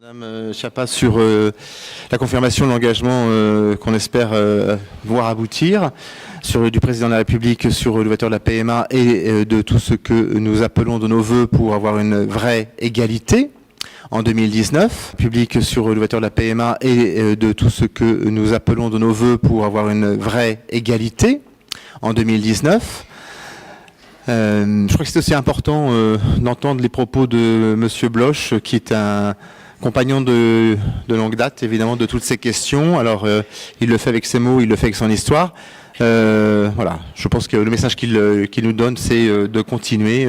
Madame Schiappa, sur la confirmation de l'engagement qu'on espère voir aboutir du président de la République sur l'ouverture de la PMA et de tout ce que nous appelons de nos voeux pour avoir une vraie égalité en 2019. Public sur l'ouverture de la PMA et de tout ce que nous appelons de nos voeux pour avoir une vraie égalité en 2019. Je crois que c'est aussi important d'entendre les propos de Monsieur Bloch, qui est un compagnon de longue date, évidemment, de toutes ces questions. Alors, il le fait avec ses mots, il le fait avec son histoire. Voilà, je pense que le message qu'il nous donne, c'est de continuer,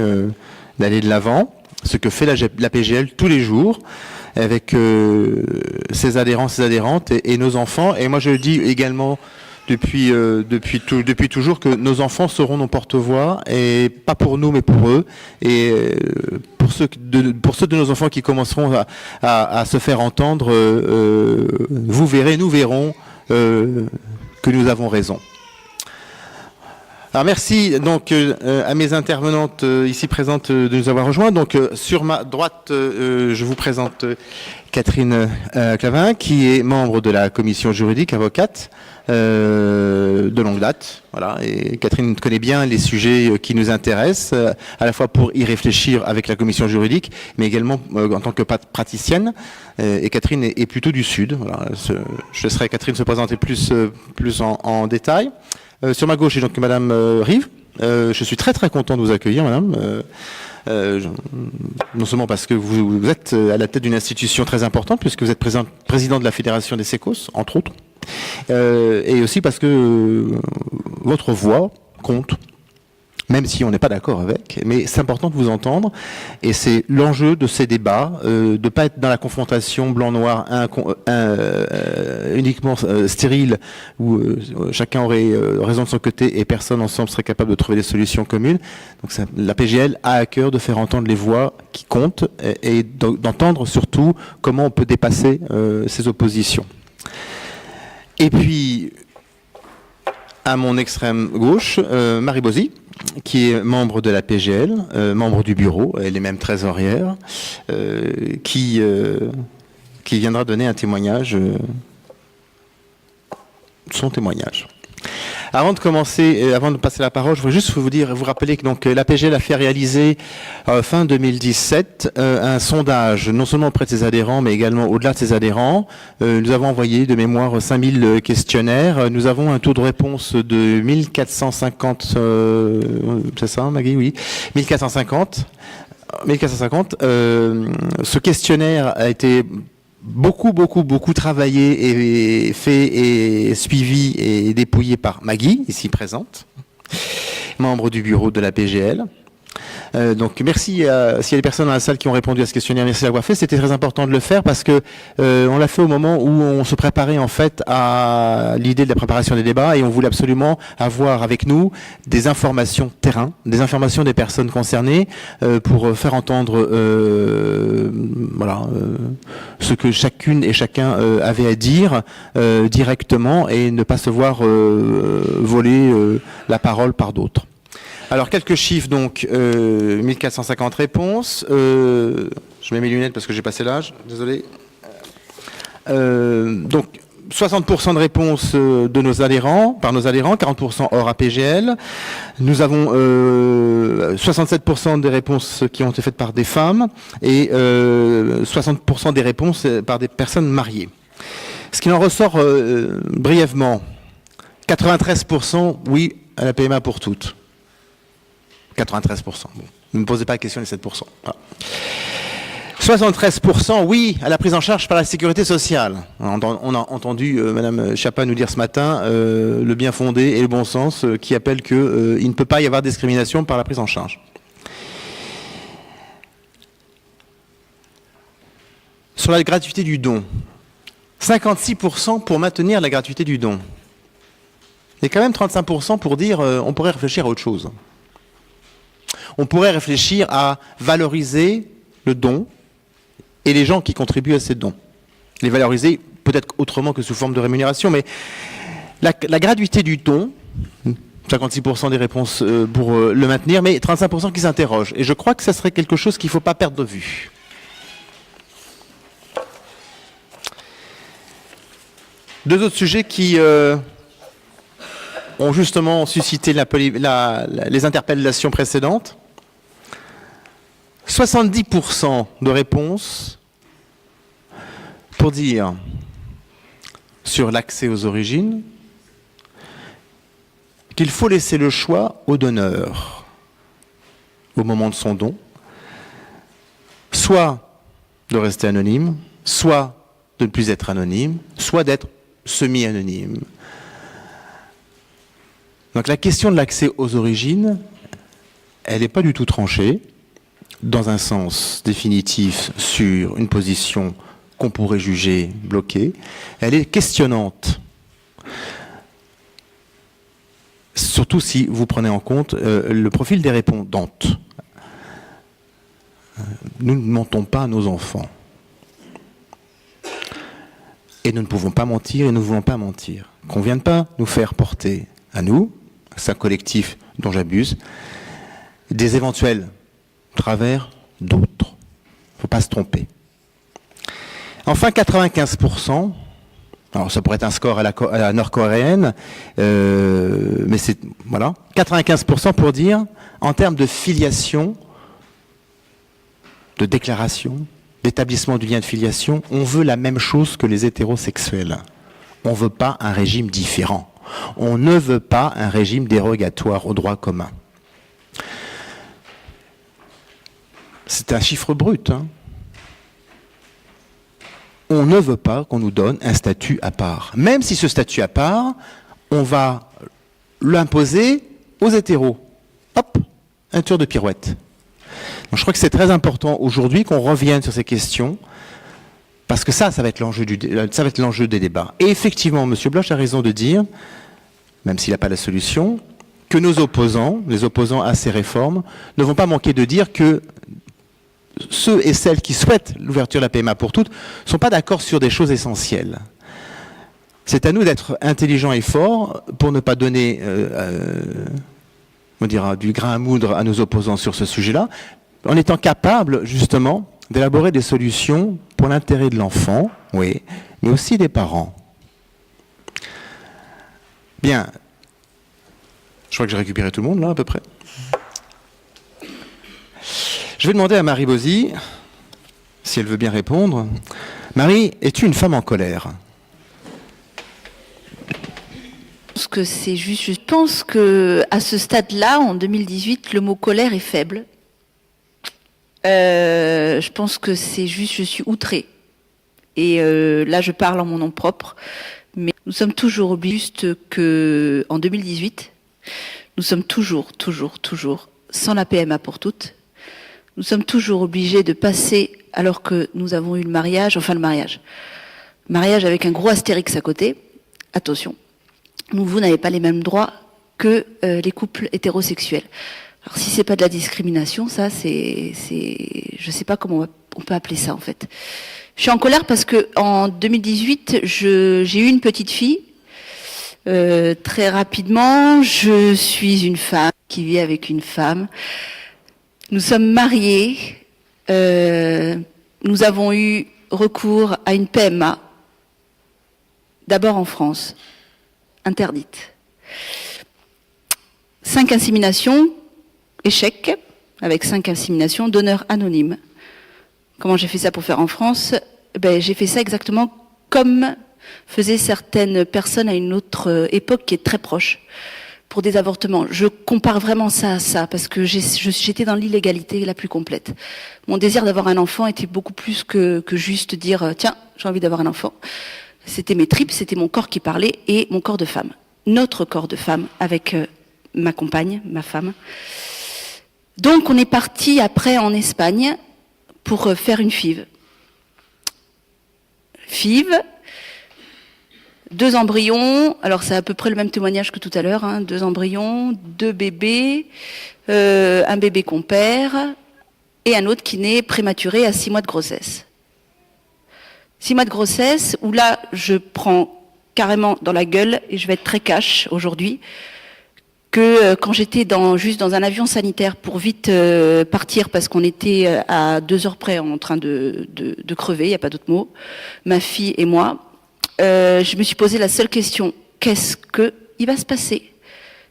d'aller de l'avant. Ce que fait la PGL tous les jours, avec ses adhérents, ses adhérentes et nos enfants. Et moi, je le dis également depuis toujours que nos enfants seront nos porte-voix, et pas pour nous mais pour eux, et pour ceux de nos enfants qui commenceront à se faire entendre, vous verrez, nous verrons que nous avons raison. Alors merci donc à mes intervenantes ici présentes de nous avoir rejoints. Donc sur ma droite, je vous présente Catherine Clavin, qui est membre de la commission juridique, avocate de longue date. Voilà. Et Catherine connaît bien les sujets qui nous intéressent, à la fois pour y réfléchir avec la commission juridique, mais également en tant que praticienne. Et Catherine est plutôt du Sud. Voilà. Je laisserai Catherine se présenter plus en détail. Sur ma gauche, j'ai donc Madame Rive. Je suis très content de vous accueillir, Madame. Non seulement parce que vous êtes à la tête d'une institution très importante, puisque vous êtes président de la Fédération des sécos, entre autres, et aussi parce que votre voix compte, même si on n'est pas d'accord avec, mais c'est important de vous entendre, et c'est l'enjeu de ces débats, de ne pas être dans la confrontation blanc-noir uniquement stérile, où chacun aurait raison de son côté et personne ensemble serait capable de trouver des solutions communes. Donc la PGL a à cœur de faire entendre les voix qui comptent et d'entendre surtout comment on peut dépasser ces oppositions. Et puis, à mon extrême gauche, Marie Bozzi, qui est membre de la PGL, membre du bureau, elle est même trésorière, qui viendra donner un témoignage, son témoignage. Avant de commencer, avant de passer la parole, je voudrais juste vous rappeler que donc la PGL a fait réaliser fin 2017 un sondage, non seulement auprès de ses adhérents, mais également au-delà de ses adhérents. Nous avons envoyé de mémoire 5000 questionnaires. Nous avons un taux de réponse de 1450, c'est ça, Maggie? Oui, 1450. Ce questionnaire a été beaucoup travaillé et fait et suivi et dépouillé par Maggie, ici présente, membre du bureau de la PGL. Donc merci s'il y a des personnes dans la salle qui ont répondu à ce questionnaire, merci d'avoir fait. C'était très important de le faire parce que on l'a fait au moment où on se préparait en fait à l'idée de la préparation des débats, et on voulait absolument avoir avec nous des informations terrain, des informations des personnes concernées pour faire entendre ce que chacune et chacun avait à dire directement, et ne pas se voir voler la parole par d'autres. Alors, quelques chiffres, donc, 1450 réponses. Je mets mes lunettes parce que j'ai passé l'âge, désolé. Donc, 60% de réponses de nos adhérents, par nos adhérents, 40% hors APGL. Nous avons 67% des réponses qui ont été faites par des femmes et 60% des réponses par des personnes mariées. Ce qui en ressort brièvement, 93% oui à la PMA pour toutes. 93%. Bon. Ne me posez pas la question des 7%. Voilà. 73% oui à la prise en charge par la sécurité sociale. On a entendu Madame Schiappa nous dire ce matin le bien fondé et le bon sens qui appelle qu'il ne peut pas y avoir discrimination par la prise en charge. Sur la gratuité du don, 56% pour maintenir la gratuité du don. Et quand même 35% pour dire on pourrait réfléchir à autre chose. On pourrait réfléchir à valoriser le don et les gens qui contribuent à ces dons. Les valoriser peut-être autrement que sous forme de rémunération, mais la gratuité du don, 56% des réponses pour le maintenir, mais 35% qui s'interrogent. Et je crois que ça serait quelque chose qu'il ne faut pas perdre de vue. Deux autres sujets qui ont justement suscité les interpellations précédentes. 70% de réponses pour dire sur l'accès aux origines qu'il faut laisser le choix au donneur au moment de son don, soit de rester anonyme, soit de ne plus être anonyme, soit d'être semi-anonyme. Donc la question de l'accès aux origines, elle n'est pas du tout tranchée, dans un sens définitif sur une position qu'on pourrait juger bloquée. Elle est questionnante. Surtout si vous prenez en compte le profil des répondantes. Nous ne mentons pas à nos enfants. Et nous ne pouvons pas mentir et nous ne voulons pas mentir. Qu'on ne vienne pas nous faire porter à nous, c'est un collectif dont j'abuse, des éventuels travers d'autres. Il ne faut pas se tromper. Enfin, 95%, alors ça pourrait être un score à la nord-coréenne, mais c'est, voilà, 95% pour dire, en termes de filiation, de déclaration, d'établissement du lien de filiation, on veut la même chose que les hétérosexuels. On ne veut pas un régime différent. On ne veut pas un régime dérogatoire au droit commun. C'est un chiffre brut. Hein. On ne veut pas qu'on nous donne un statut à part. Même si ce statut à part, on va l'imposer aux hétéros. Hop, un tour de pirouette. Donc je crois que c'est très important aujourd'hui qu'on revienne sur ces questions, parce que ça va être l'enjeu des débats. Et effectivement, M. Bloch a raison de dire, même s'il n'a pas la solution, que nos opposants, les opposants à ces réformes, ne vont pas manquer de dire que ceux et celles qui souhaitent l'ouverture de la PMA pour toutes ne sont pas d'accord sur des choses essentielles. C'est à nous d'être intelligents et forts pour ne pas donner on dira, du grain à moudre à nos opposants sur ce sujet-là, en étant capables, justement, d'élaborer des solutions pour l'intérêt de l'enfant, oui, mais aussi des parents. Bien. Je crois que j'ai récupéré tout le monde, là, à peu près. Je vais demander à Marie Bozzi, si elle veut bien répondre. Marie, es-tu une femme en colère ? Je pense que à ce stade-là, en 2018, le mot colère est faible. Je pense que c'est juste, je suis outrée. Et là, je parle en mon nom propre. Mais nous sommes toujours obligés, juste que en 2018, nous sommes toujours, sans la PMA pour toutes. Nous sommes toujours obligés de passer, alors que nous avons eu le mariage avec un gros astérix à côté. Attention. Vous n'avez pas les mêmes droits que les couples hétérosexuels. Alors si c'est pas de la discrimination, ça je sais pas comment on peut appeler ça en fait. Je suis en colère parce que en 2018, j'ai eu une petite fille. Très rapidement, je suis une femme qui vit avec une femme. Nous sommes mariés. Nous avons eu recours à une PMA. D'abord en France. Interdite. 5 inséminations, échec, avec 5 inséminations, donneur anonyme. Comment j'ai fait ça pour faire en France ? J'ai fait ça exactement comme faisaient certaines personnes à une autre époque qui est très proche, pour des avortements. Je compare vraiment ça à ça, parce que j'étais dans l'illégalité la plus complète. Mon désir d'avoir un enfant était beaucoup plus que juste dire « tiens, j'ai envie d'avoir un enfant ». C'était mes tripes, c'était mon corps qui parlait et mon corps de femme. Notre corps de femme avec ma compagne, ma femme. Donc on est parti après en Espagne pour faire une FIV. FIV, 2 embryons, alors c'est à peu près le même témoignage que tout à l'heure, hein, 2 embryons, 2 bébés, un bébé qu'on perd et un autre qui naît prématuré à 6 mois de grossesse. 6 mois de grossesse, où là, je prends carrément dans la gueule, et je vais être très cash aujourd'hui, que quand j'étais juste dans un avion sanitaire pour vite partir, parce qu'on était à 2 heures près en train de crever, il n'y a pas d'autre mot, ma fille et moi, je me suis posé la seule question, qu'est-ce qu'il va se passer?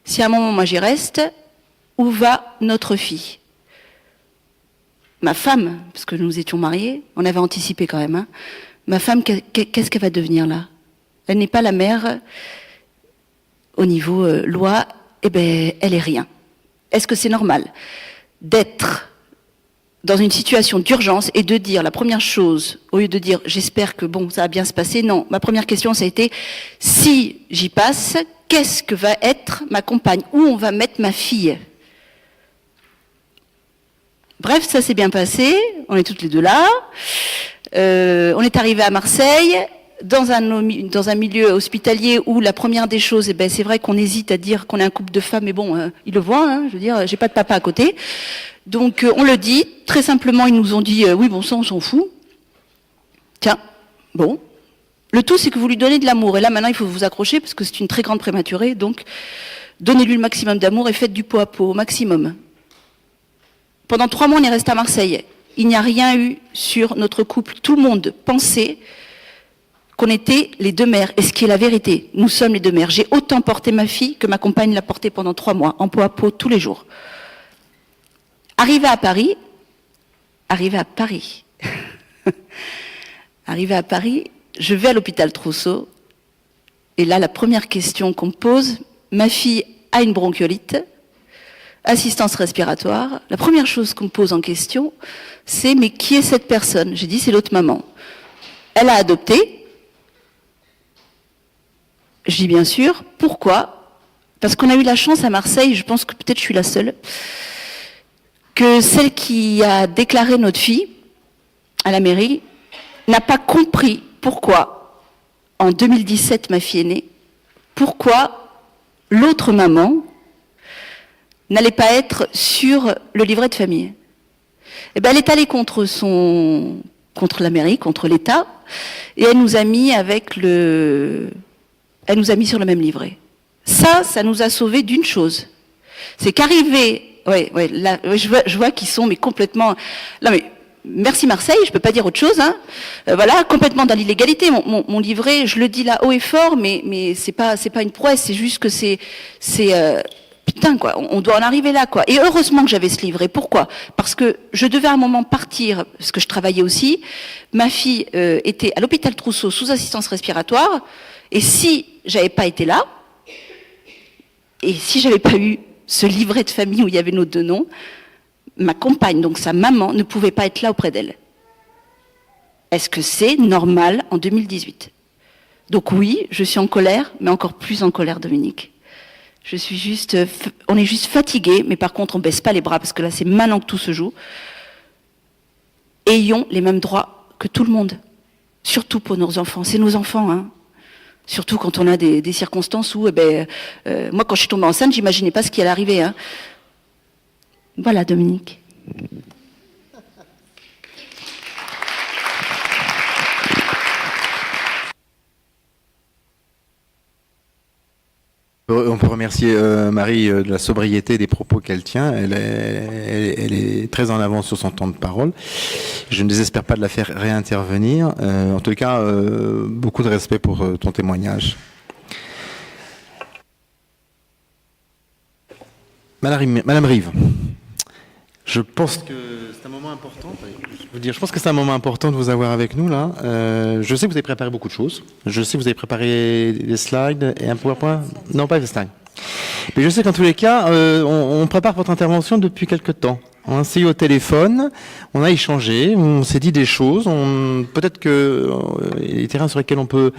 Si à un moment, moi, j'y reste, où va notre fille? Ma femme, parce que nous étions mariés, on avait anticipé quand même, hein, ma femme, qu'est-ce qu'elle va devenir là? Elle n'est pas la mère au niveau loi, eh ben, elle est rien. Est-ce que c'est normal d'être dans une situation d'urgence et de dire la première chose, au lieu de dire j'espère que bon, ça va bien se passer, non, ma première question ça a été si j'y passe, qu'est-ce que va être ma compagne? Où on va mettre ma fille? Bref, ça s'est bien passé, on est toutes les deux là, on est arrivé à Marseille, dans un milieu hospitalier où la première des choses, eh ben, c'est vrai qu'on hésite à dire qu'on est un couple de femmes, mais bon, ils le voient, hein, je veux dire, j'ai pas de papa à côté. Donc on le dit, très simplement, ils nous ont dit, oui, bon, ça on s'en fout. Tiens, bon. Le tout, c'est que vous lui donnez de l'amour. Et là, maintenant, il faut vous accrocher, parce que c'est une très grande prématurée, donc donnez-lui le maximum d'amour et faites du pot à pot, au maximum. Pendant 3 mois, on est resté à Marseille. Il n'y a rien eu sur notre couple. Tout le monde pensait qu'on était les deux mères, et ce qui est la vérité, nous sommes les deux mères. J'ai autant porté ma fille que ma compagne l'a portée pendant 3 mois, en pot à pot, tous les jours. Arrivé à Paris, je vais à l'hôpital Trousseau, et là, la première question qu'on me pose, ma fille a une bronchiolite, assistance respiratoire, la première chose qu'on me pose en question, c'est mais qui est cette personne? J'ai dit c'est l'autre maman. Elle a adopté. Je dis bien sûr, pourquoi? Parce qu'on a eu la chance à Marseille, je pense que peut-être je suis la seule, que celle qui a déclaré notre fille à la mairie n'a pas compris pourquoi, en 2017, ma fille est née, pourquoi l'autre maman n'allait pas être sur le livret de famille. Eh ben, elle est allée contre la mairie, contre l'État, et elle nous a mis elle nous a mis sur le même livret. Ça nous a sauvés d'une chose. C'est qu'arrivé, là, je vois qu'ils sont mais complètement, là mais merci Marseille, je peux pas dire autre chose, hein. Voilà, complètement dans l'illégalité. Mon livret, je le dis là haut et fort, mais c'est pas une prouesse, c'est juste que c'est putain quoi, on doit en arriver là quoi. Et heureusement que j'avais ce livret. Pourquoi? Parce que je devais à un moment partir, parce que je travaillais aussi. Ma fille était à l'hôpital Trousseau sous assistance respiratoire, et si j'avais pas été là, et si j'avais pas eu ce livret de famille où il y avait nos 2 noms, ma compagne, donc sa maman, ne pouvait pas être là auprès d'elle. Est-ce que c'est normal en 2018? Donc oui, je suis en colère, mais encore plus en colère, Dominique. On est juste fatigués, mais par contre, on baisse pas les bras, parce que là, c'est maintenant que tout se joue. Ayons les mêmes droits que tout le monde. Surtout pour nos enfants. C'est nos enfants, hein. Surtout quand on a des circonstances où, moi, quand je suis tombée enceinte, j'imaginais pas ce qui allait arriver, hein. Voilà, Dominique. On peut remercier Marie de la sobriété des propos qu'elle tient. Elle est très en avance sur son temps de parole. Je ne désespère pas de la faire réintervenir. En tout cas, beaucoup de respect pour ton témoignage. Madame Rive, je pense que c'est un moment important. Je pense que c'est un moment important de vous avoir avec nous là. Je sais que vous avez préparé beaucoup de choses. Je sais que vous avez préparé des slides et un PowerPoint. Non, pas des slides. Mais je sais qu'en tous les cas, on prépare votre intervention depuis quelque temps. On s'est eu au téléphone, on a échangé, on s'est dit des choses. Peut-être que il y a des terrains sur lesquels on peut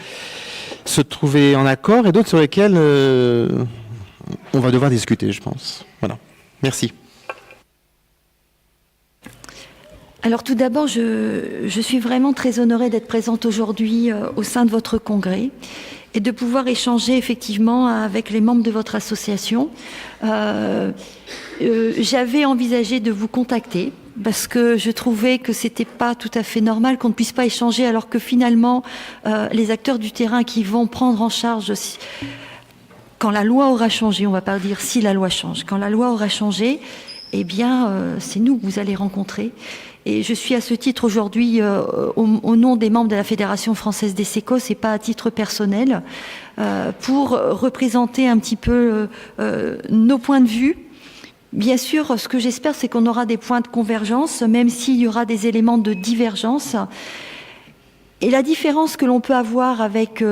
se trouver en accord et d'autres sur lesquels on va devoir discuter, je pense. Voilà. Merci. Alors tout d'abord, je suis vraiment très honorée d'être présente aujourd'hui au sein de votre congrès et de pouvoir échanger effectivement avec les membres de votre association. J'avais envisagé de vous contacter parce que je trouvais que c'était pas tout à fait normal qu'on ne puisse pas échanger alors que finalement les acteurs du terrain qui vont prendre en charge quand la loi aura changé, on ne va pas dire si la loi change, quand la loi aura changé, eh bien, c'est nous que vous allez rencontrer. Et je suis à ce titre aujourd'hui au nom des membres de la Fédération française des sécos, et pas à titre personnel, pour représenter un petit peu nos points de vue. Bien sûr, ce que j'espère, c'est qu'on aura des points de convergence, même s'il y aura des éléments de divergence. Et la différence que l'on peut avoir avec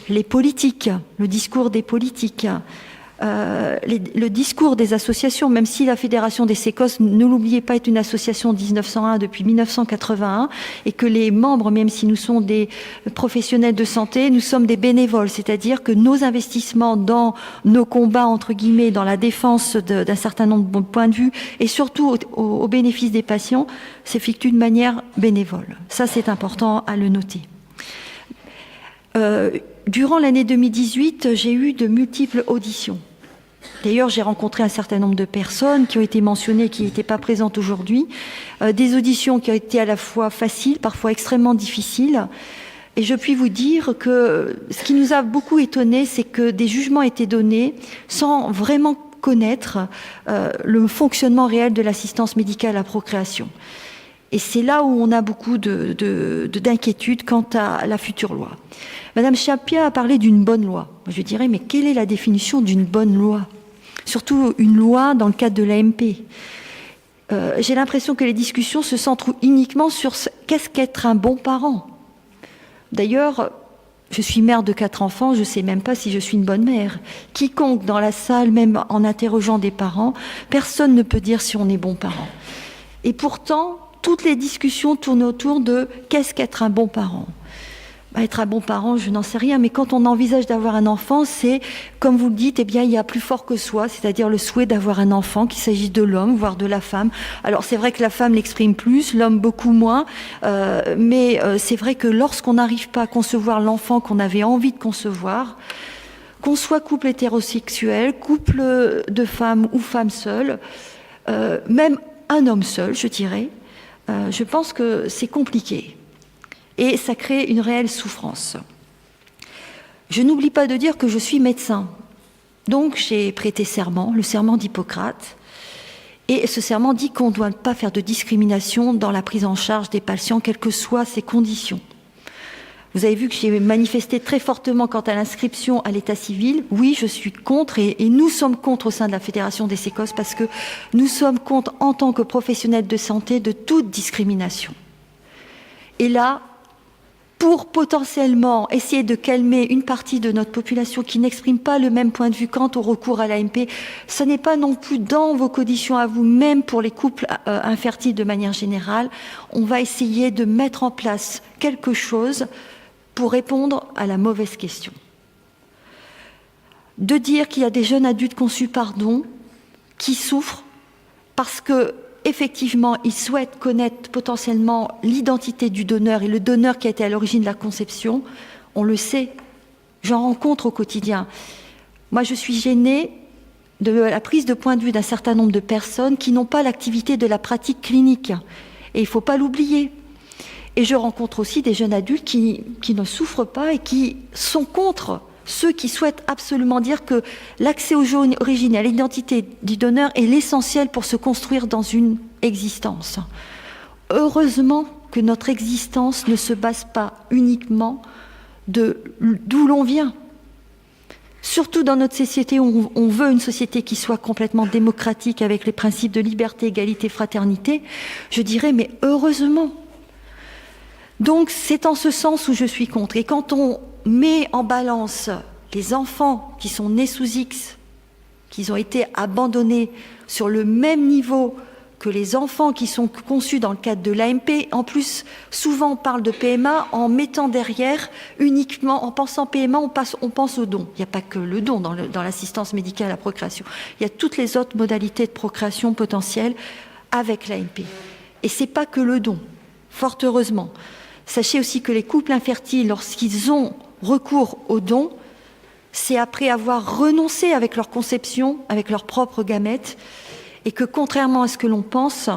les politiques, le discours des politiques, le discours des associations, même si la Fédération des sécos, ne l'oubliez pas, est une association de 1901 depuis 1981, et que les membres, même si nous sommes des professionnels de santé, nous sommes des bénévoles, c'est-à-dire que nos investissements dans nos combats, entre guillemets, dans la défense d'un certain nombre de points de vue, et surtout au bénéfice des patients, s'effectuent de manière bénévole. Ça, c'est important à le noter. Durant l'année 2018, j'ai eu de multiples auditions. D'ailleurs, j'ai rencontré un certain nombre de personnes qui ont été mentionnées, qui n'étaient pas présentes aujourd'hui. Des auditions qui ont été à la fois faciles, parfois extrêmement difficiles. Et je puis vous dire que ce qui nous a beaucoup étonnés, c'est que des jugements étaient donnés sans vraiment connaître le fonctionnement réel de l'assistance médicale à procréation. Et c'est là où on a beaucoup d'inquiétudes quant à la future loi. Madame Chapia a parlé d'une bonne loi. Je dirais, mais quelle est la définition d'une bonne loi ? Surtout une loi dans le cadre de l'AMP. J'ai l'impression que les discussions se centrent uniquement sur qu'est-ce qu'être un bon parent. D'ailleurs, je suis mère de 4 enfants, je ne sais même pas si je suis une bonne mère. Quiconque dans la salle, même en interrogeant des parents, personne ne peut dire si on est bon parent. Et pourtant, toutes les discussions tournent autour de qu'est-ce qu'être un bon parent. Être un bon parent, je n'en sais rien, mais quand on envisage d'avoir un enfant, c'est, comme vous le dites, eh bien, il y a plus fort que soi, c'est-à-dire le souhait d'avoir un enfant, qu'il s'agisse de l'homme, voire de la femme. Alors, c'est vrai que la femme l'exprime plus, l'homme beaucoup moins, mais c'est vrai que lorsqu'on n'arrive pas à concevoir l'enfant qu'on avait envie de concevoir, qu'on soit couple hétérosexuel, couple de femmes ou femme seule, même un homme seul, je dirais, je pense que c'est compliqué. Et ça crée une réelle souffrance. Je n'oublie pas de dire que je suis médecin. Donc j'ai prêté serment, le serment d'Hippocrate. Et ce serment dit qu'on ne doit pas faire de discrimination dans la prise en charge des patients, quelles que soient ces conditions. Vous avez vu que j'ai manifesté très fortement quant à l'inscription à l'état civil. Oui, je suis contre, et nous sommes contre au sein de la Fédération des sécos, parce que nous sommes contre, en tant que professionnels de santé, de toute discrimination. Et là, pour potentiellement essayer de calmer une partie de notre population qui n'exprime pas le même point de vue quant au recours à l'AMP, ce n'est pas non plus dans vos conditions à vous, même pour les couples infertiles de manière générale. On va essayer de mettre en place quelque chose pour répondre à la mauvaise question. De dire qu'il y a des jeunes adultes conçus par don qui souffrent parce que effectivement, ils souhaitent connaître potentiellement l'identité du donneur et le donneur qui a été à l'origine de la conception. On le sait, j'en rencontre au quotidien. Moi, je suis gênée de la prise de point de vue d'un certain nombre de personnes qui n'ont pas l'activité de la pratique clinique. Et il ne faut pas l'oublier. Et je rencontre aussi des jeunes adultes qui ne souffrent pas et qui sont contre ceux qui souhaitent absolument dire que l'accès aux origines et à l'identité du donneur est l'essentiel pour se construire dans une existence. Heureusement que notre existence ne se base pas uniquement d'où l'on vient. Surtout dans notre société où on veut une société qui soit complètement démocratique avec les principes de liberté, égalité, fraternité, je dirais mais heureusement. Donc c'est en ce sens où je suis contre. Et quand on met en balance les enfants qui sont nés sous X, qui ont été abandonnés sur le même niveau que les enfants qui sont conçus dans le cadre de l'AMP, en plus, souvent on parle de PMA en mettant derrière uniquement, en pensant PMA, on pense au don. Il n'y a pas que le don dans l'assistance médicale à la procréation. Il y a toutes les autres modalités de procréation potentielles avec l'AMP. Et c'est pas que le don, fort heureusement. Sachez aussi que les couples infertiles, lorsqu'ils ont recours au don, c'est après avoir renoncé avec leur conception, avec leurs propres gamètes, et que contrairement à ce que l'on pense,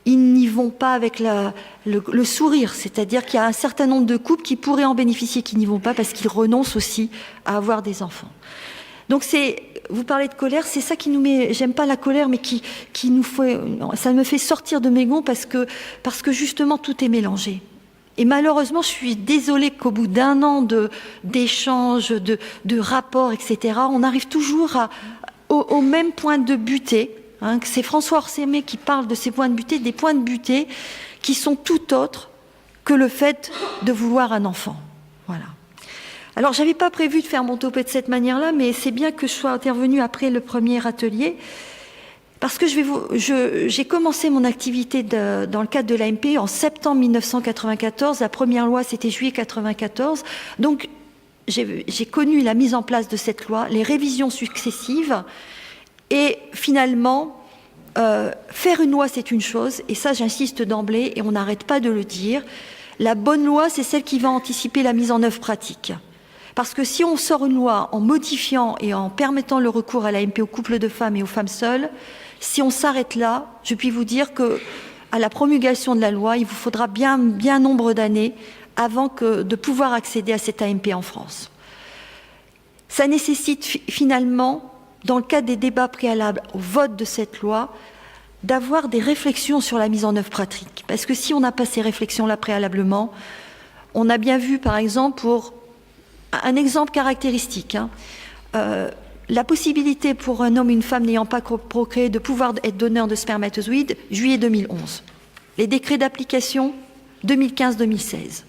ils n'y vont pas avec le sourire. C'est-à-dire qu'il y a un certain nombre de couples qui pourraient en bénéficier, qui n'y vont pas parce qu'ils renoncent aussi à avoir des enfants. Donc c'est vous parlez de colère, c'est ça qui nous met, j'aime pas la colère, mais qui nous fait, ça me fait sortir de mes gonds parce que justement tout est mélangé. Et malheureusement, je suis désolée qu'au bout d'un an d'échanges, de rapports, etc., on arrive toujours au même point de butée. C'est François Orsémé qui parle de ces points de butée, des points de butée qui sont tout autres que le fait de vouloir un enfant. Voilà. Alors, j'avais pas prévu de faire mon topo de cette manière-là, mais c'est bien que je sois intervenue après le premier atelier, parce que j'ai commencé mon activité dans le cadre de l'AMP en septembre 1994. La première loi, c'était juillet 1994. Donc, j'ai connu la mise en place de cette loi, les révisions successives, et finalement, faire une loi, c'est une chose, et ça, j'insiste d'emblée, et on n'arrête pas de le dire. La bonne loi, c'est celle qui va anticiper la mise en œuvre pratique. Parce que si on sort une loi en modifiant et en permettant le recours à l'AMP aux couples de femmes et aux femmes seules, si on s'arrête là, je puis vous dire que à la promulgation de la loi, il vous faudra bien nombre d'années avant de pouvoir accéder à cette AMP en France. Ça nécessite finalement, dans le cadre des débats préalables au vote de cette loi, d'avoir des réflexions sur la mise en œuvre pratique. Parce que si on n'a pas ces réflexions-là préalablement, on a bien vu, par exemple, pour un exemple caractéristique, la possibilité pour un homme et une femme n'ayant pas procréé de pouvoir être donneur de spermatozoïdes, juillet 2011. Les décrets d'application, 2015-2016.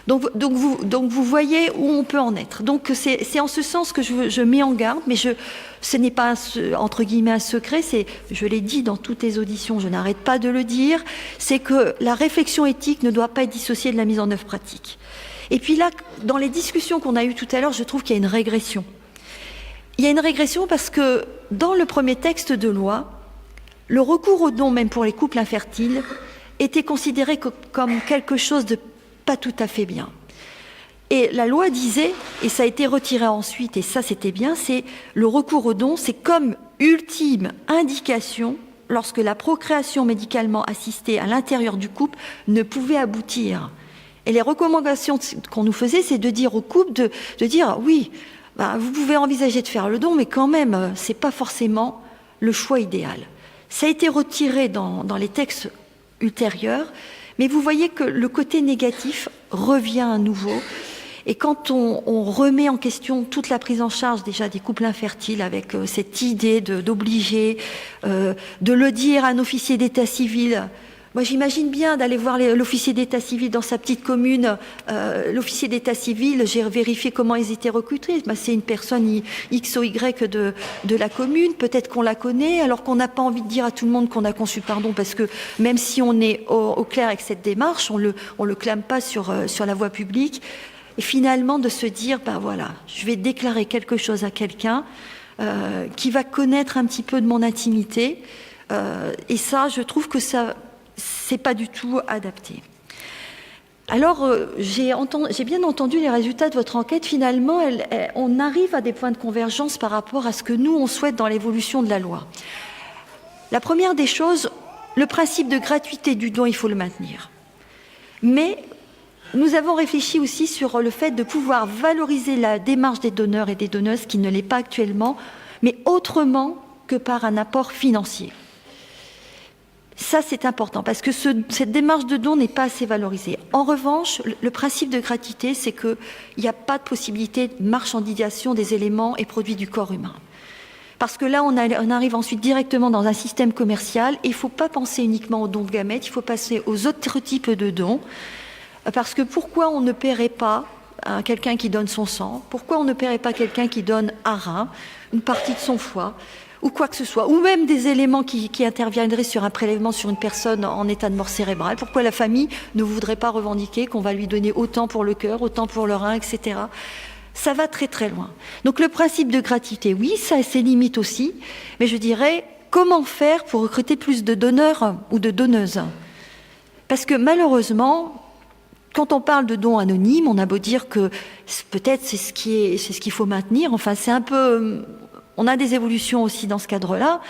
Donc vous voyez où on peut en être. Donc c'est en ce sens que je mets en garde, mais ce n'est pas entre guillemets un secret, je l'ai dit dans toutes les auditions, je n'arrête pas de le dire, c'est que la réflexion éthique ne doit pas être dissociée de la mise en œuvre pratique. Et puis là, dans les discussions qu'on a eues tout à l'heure, je trouve qu'il y a une régression. Il y a une régression parce que dans le premier texte de loi, le recours aux dons, même pour les couples infertiles, était considéré comme quelque chose de pas tout à fait bien. Et la loi disait, et ça a été retiré ensuite, et ça c'était bien, c'est le recours aux dons, c'est comme ultime indication lorsque la procréation médicalement assistée à l'intérieur du couple ne pouvait aboutir. Et les recommandations qu'on nous faisait, c'est de dire au couple de dire oui, vous pouvez envisager de faire le don, mais quand même, c'est pas forcément le choix idéal. Ça a été retiré dans les textes ultérieurs, mais vous voyez que le côté négatif revient à nouveau. Et quand on remet en question toute la prise en charge déjà des couples infertiles avec cette idée d'obliger, de le dire à un officier d'état civil. Moi, j'imagine bien d'aller voir l'officier d'état civil dans sa petite commune. L'officier d'état civil, j'ai vérifié comment ils étaient recrutés. C'est une personne X ou Y de la commune. Peut-être qu'on la connaît, alors qu'on n'a pas envie de dire à tout le monde qu'on a conçu pardon, parce que même si on est au clair avec cette démarche, on le clame pas sur la voie publique. Et finalement, de se dire, voilà, je vais déclarer quelque chose à quelqu'un qui va connaître un petit peu de mon intimité. Et ça, je trouve que ça... c'est pas du tout adapté. Alors, j'ai bien entendu les résultats de votre enquête. Finalement, on arrive à des points de convergence par rapport à ce que nous, on souhaite dans l'évolution de la loi. La première des choses, le principe de gratuité du don, il faut le maintenir. Mais nous avons réfléchi aussi sur le fait de pouvoir valoriser la démarche des donneurs et des donneuses, qui ne l'est pas actuellement, mais autrement que par un apport financier. Ça, c'est important, parce que cette démarche de don n'est pas assez valorisée. En revanche, le principe de gratuité, c'est qu'il n'y a pas de possibilité de marchandisation des éléments et produits du corps humain. Parce que là, on arrive ensuite directement dans un système commercial, et il ne faut pas penser uniquement aux dons de gamètes, il faut passer aux autres types de dons. Parce que pourquoi on ne paierait pas quelqu'un qui donne son sang? Pourquoi on ne paierait pas quelqu'un qui donne un rein, une partie de son foie, ou quoi que ce soit, ou même des éléments qui interviendraient sur un prélèvement sur une personne en état de mort cérébrale? Pourquoi la famille ne voudrait pas revendiquer qu'on va lui donner autant pour le cœur, autant pour le rein, etc. Ça va très très loin. Donc le principe de gratuité, oui, ça a ses limites aussi, mais je dirais, comment faire pour recruter plus de donneurs ou de donneuses? Parce que malheureusement, quand on parle de dons anonymes, on a beau dire que peut-être c'est ce qu'il faut maintenir, enfin c'est un peu... On a des évolutions aussi dans ce cadre-là.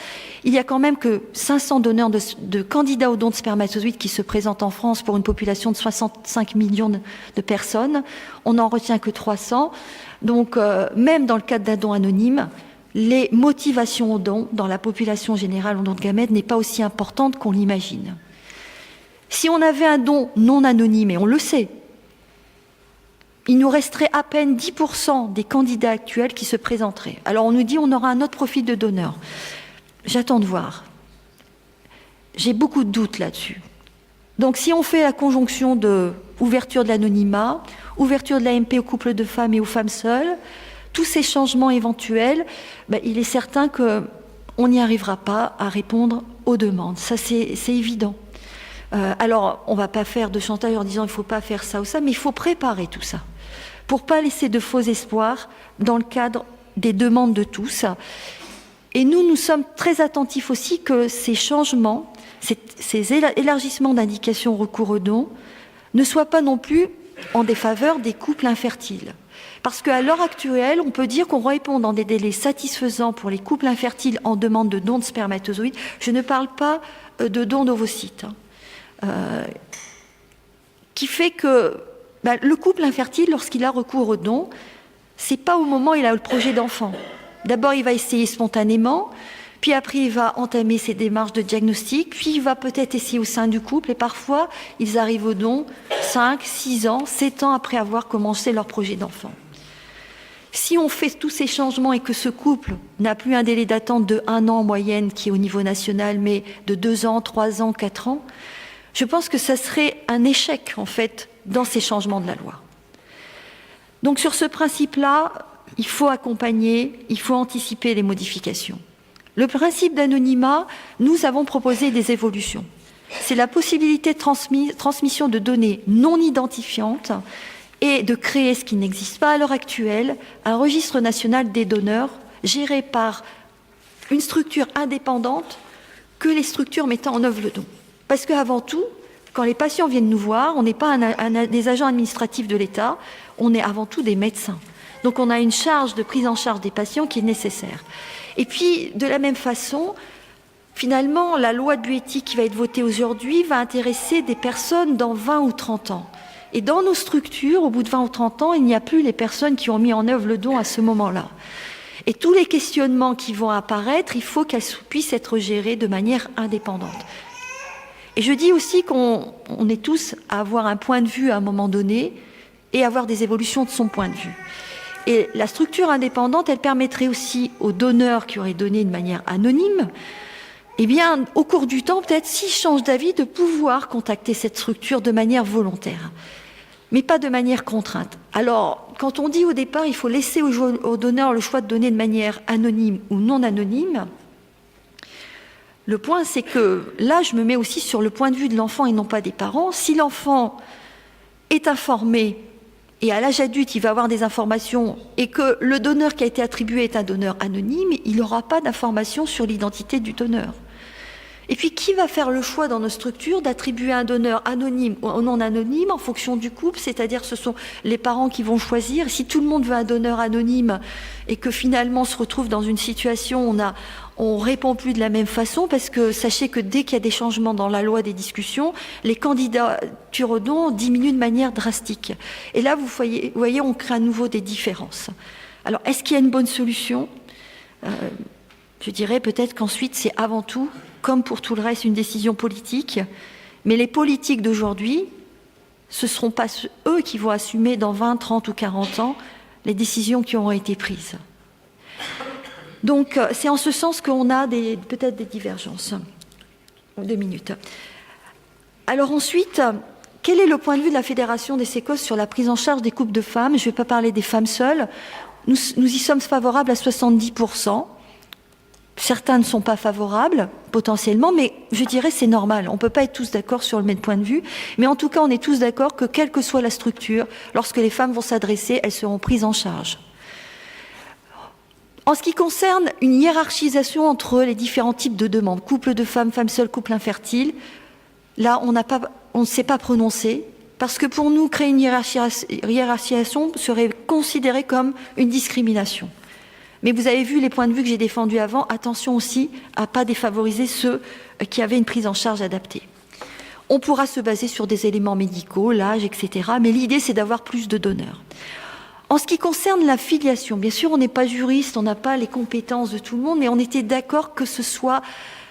Il y a quand même que 500 donneurs de candidats aux dons de spermatozoïdes qui se présentent en France pour une population de 65 millions de personnes. On n'en retient que 300. Donc, même dans le cadre d'un don anonyme, les motivations au don dans la population générale en don de gamètes n'est pas aussi importante qu'on l'imagine. Si on avait un don non anonyme, et on le sait, il nous resterait à peine 10% des candidats actuels qui se présenteraient. Alors on nous dit on aura un autre profil de donneur. J'attends de voir. J'ai beaucoup de doutes là-dessus. Donc si on fait la conjonction de ouverture de l'anonymat, ouverture de l'AMP aux couples de femmes et aux femmes seules, tous ces changements éventuels, il est certain qu'on n'y arrivera pas à répondre aux demandes. Ça, c'est évident. Alors, on ne va pas faire de chantage en disant il ne faut pas faire ça ou ça, mais il faut préparer tout ça pour ne pas laisser de faux espoirs dans le cadre des demandes de tous. Et nous sommes très attentifs aussi que ces changements, ces élargissements d'indications recours aux dons, ne soient pas non plus en défaveur des couples infertiles. Parce qu'à l'heure actuelle, on peut dire qu'on répond dans des délais satisfaisants pour les couples infertiles en demande de dons de spermatozoïdes. Je ne parle pas de dons d'ovocytes. Qui fait que le couple infertile, lorsqu'il a recours aux dons, c'est pas au moment où il a le projet d'enfant. D'abord, il va essayer spontanément, puis après, il va entamer ses démarches de diagnostic, puis il va peut-être essayer au sein du couple, et parfois, ils arrivent aux dons 5, 6 ans, 7 ans après avoir commencé leur projet d'enfant. Si on fait tous ces changements et que ce couple n'a plus un délai d'attente de 1 an en moyenne, qui est au niveau national, mais de 2 ans, 3 ans, 4 ans, je pense que ça serait un échec, en fait, dans ces changements de la loi. Donc, sur ce principe-là, il faut accompagner, il faut anticiper les modifications. Le principe d'anonymat, nous avons proposé des évolutions. C'est la possibilité de transmission de données non identifiantes et de créer, ce qui n'existe pas à l'heure actuelle, un registre national des donneurs géré par une structure indépendante que les structures mettant en œuvre le don. Parce qu'avant tout, quand les patients viennent nous voir, on n'est pas des agents administratifs de l'État, on est avant tout des médecins. Donc on a une charge de prise en charge des patients qui est nécessaire. Et puis, de la même façon, finalement, la loi de bioéthique qui va être votée aujourd'hui va intéresser des personnes dans 20 ou 30 ans. Et dans nos structures, au bout de 20 ou 30 ans, il n'y a plus les personnes qui ont mis en œuvre le don à ce moment-là. Et tous les questionnements qui vont apparaître, il faut qu'elles puissent être gérés de manière indépendante. Et je dis aussi qu'on est tous à avoir un point de vue à un moment donné et avoir des évolutions de son point de vue. Et la structure indépendante, elle permettrait aussi aux donneurs qui auraient donné de manière anonyme, eh bien, au cours du temps, peut-être s'ils changent d'avis, de pouvoir contacter cette structure de manière volontaire, mais pas de manière contrainte. Alors, quand on dit au départ, il faut laisser aux donneurs le choix de donner de manière anonyme ou non anonyme, le point, c'est que là, je me mets aussi sur le point de vue de l'enfant et non pas des parents. Si l'enfant est informé et à l'âge adulte, il va avoir des informations et que le donneur qui a été attribué est un donneur anonyme, il n'aura pas d'informations sur l'identité du donneur. Et puis, qui va faire le choix dans nos structures d'attribuer un donneur anonyme ou non anonyme en fonction du couple, c'est-à-dire ce sont les parents qui vont choisir. Si tout le monde veut un donneur anonyme et que finalement on se retrouve dans une situation où on répond plus de la même façon, parce que sachez que dès qu'il y a des changements dans la loi, des discussions, les candidatures au don diminuent de manière drastique. Et là, vous voyez, on crée à nouveau des différences. Alors, est-ce qu'il y a une bonne solution ? Je dirais peut-être qu'ensuite, c'est avant tout, comme pour tout le reste, une décision politique. Mais les politiques d'aujourd'hui, ce ne seront pas eux qui vont assumer dans 20, 30 ou 40 ans les décisions qui auront été prises. Donc, c'est en ce sens qu'on a peut-être des divergences. 2 minutes. Alors ensuite, quel est le point de vue de la Fédération des sécos sur la prise en charge des couples de femmes ? Je ne vais pas parler des femmes seules. Nous y sommes favorables à 70%. Certains ne sont pas favorables, potentiellement, mais je dirais c'est normal. On ne peut pas être tous d'accord sur le même point de vue, mais en tout cas, on est tous d'accord que quelle que soit la structure, lorsque les femmes vont s'adresser, elles seront prises en charge. En ce qui concerne une hiérarchisation entre les différents types de demandes, couple de femmes, femmes seules, couple infertile, là, on ne s'est pas prononcé, parce que pour nous, créer une hiérarchisation serait considéré comme une discrimination. Mais vous avez vu les points de vue que j'ai défendus avant, attention aussi à ne pas défavoriser ceux qui avaient une prise en charge adaptée. On pourra se baser sur des éléments médicaux, l'âge, etc. Mais l'idée, c'est d'avoir plus de donneurs. En ce qui concerne la filiation, bien sûr, on n'est pas juriste, on n'a pas les compétences de tout le monde, mais on était d'accord que ce soit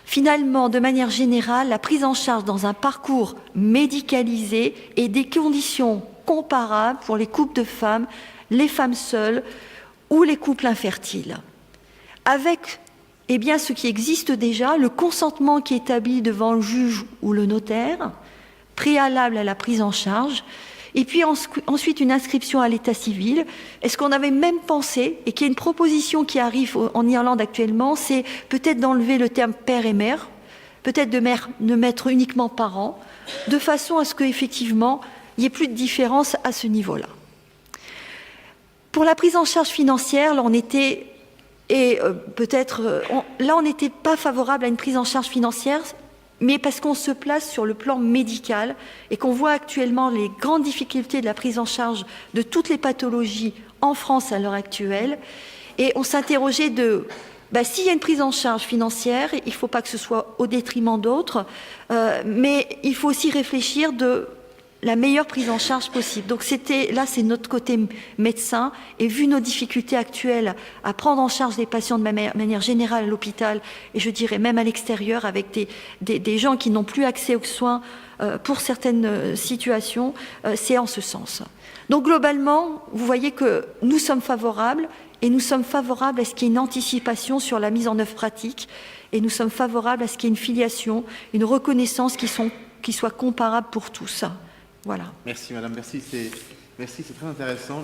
finalement, de manière générale, la prise en charge dans un parcours médicalisé et des conditions comparables pour les couples de femmes, les femmes seules ou les couples infertiles. Avec ce qui existe déjà, le consentement qui est établi devant le juge ou le notaire, préalable à la prise en charge, et puis ensuite une inscription à l'état civil. Est-ce qu'on avait même pensé, et qu'il y a une proposition qui arrive en Irlande actuellement, c'est peut-être d'enlever le terme père et mère, peut-être de mettre uniquement parents, de façon à ce qu'effectivement, il n'y ait plus de différence à ce niveau-là. Pour la prise en charge financière, là, on n'était pas favorable à une prise en charge financière, mais parce qu'on se place sur le plan médical et qu'on voit actuellement les grandes difficultés de la prise en charge de toutes les pathologies en France à l'heure actuelle. Et on s'interrogeait s'il y a une prise en charge financière, il ne faut pas que ce soit au détriment d'autres, mais il faut aussi réfléchir de la meilleure prise en charge possible. Donc c'est notre côté médecin, et vu nos difficultés actuelles à prendre en charge les patients de manière générale à l'hôpital, et je dirais même à l'extérieur, avec des gens qui n'ont plus accès aux soins pour certaines situations, c'est en ce sens. Donc globalement, vous voyez que nous sommes favorables, et nous sommes favorables à ce qu'il y ait une anticipation sur la mise en œuvre pratique, et nous sommes favorables à ce qu'il y ait une filiation, une reconnaissance qui soit comparable pour tous. Voilà. Merci madame, merci, c'est très intéressant.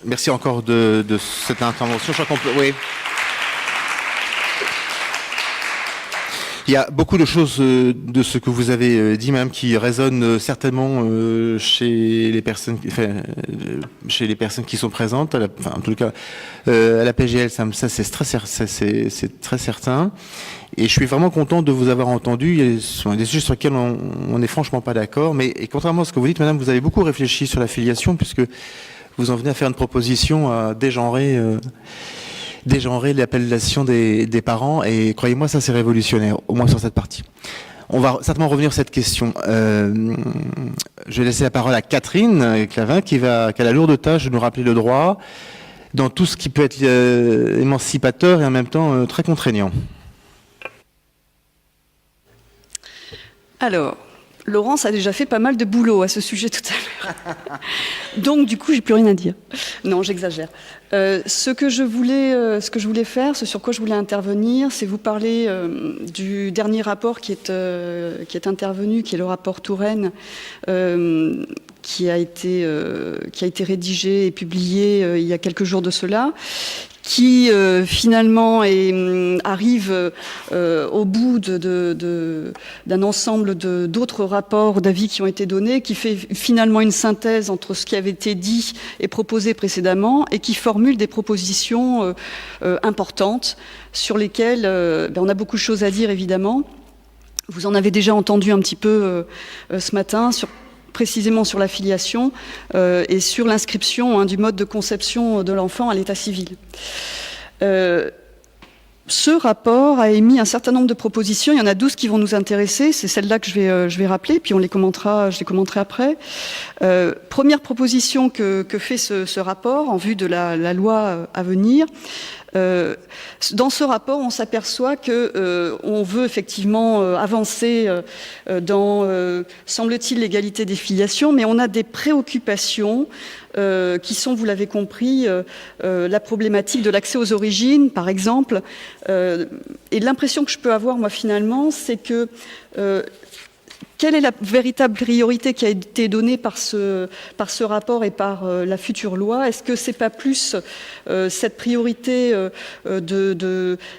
Merci encore de cette intervention. Je crois qu'on peut, oui. Il y a beaucoup de choses de ce que vous avez dit, madame, qui résonnent certainement chez les personnes qui sont présentes. En tout cas, à la PGL, ça c'est très certain. Et je suis vraiment content de vous avoir entendu. Il y a des sujets sur lesquels on n'est franchement pas d'accord. Mais et contrairement à ce que vous dites, madame, vous avez beaucoup réfléchi sur la filiation, puisque vous en venez à faire une proposition à dégenrer l'appellation des parents. Et croyez-moi, ça c'est révolutionnaire, au moins sur cette partie. On va certainement revenir sur cette question. Je vais laisser la parole à Catherine Clavin, qui a la lourde tâche de nous rappeler le droit dans tout ce qui peut être émancipateur et en même temps très contraignant. Alors, Laurence a déjà fait pas mal de boulot à ce sujet tout à l'heure. Donc, du coup, j'ai plus rien à dire. Non, j'exagère. Ce que je voulais faire, ce sur quoi je voulais intervenir, c'est vous parler du dernier rapport qui est intervenu, qui est le rapport Touraine, qui a été rédigé et publié il y a quelques jours de cela, qui finalement arrive au bout d'un ensemble d'autres rapports d'avis qui ont été donnés, qui fait finalement une synthèse entre ce qui avait été dit et proposé précédemment, et qui formule des propositions importantes sur lesquelles on a beaucoup de choses à dire, évidemment. Vous en avez déjà entendu un petit peu ce matin, précisément sur la filiation et sur l'inscription du mode de conception de l'enfant à l'état civil. Ce rapport a émis un certain nombre de propositions. Il y en a 12 qui vont nous intéresser. C'est celles-là que je vais rappeler, puis je les commenterai après. Première proposition que fait ce rapport en vue de la loi à venir. Dans ce rapport, on s'aperçoit que on veut effectivement avancer dans, semble-t-il, l'égalité des filiations, mais on a des préoccupations qui sont, vous l'avez compris, la problématique de l'accès aux origines, par exemple. Et l'impression que je peux avoir, moi, finalement, c'est que quelle est la véritable priorité qui a été donnée par ce rapport et par la future loi? Est-ce que c'est pas plus cette priorité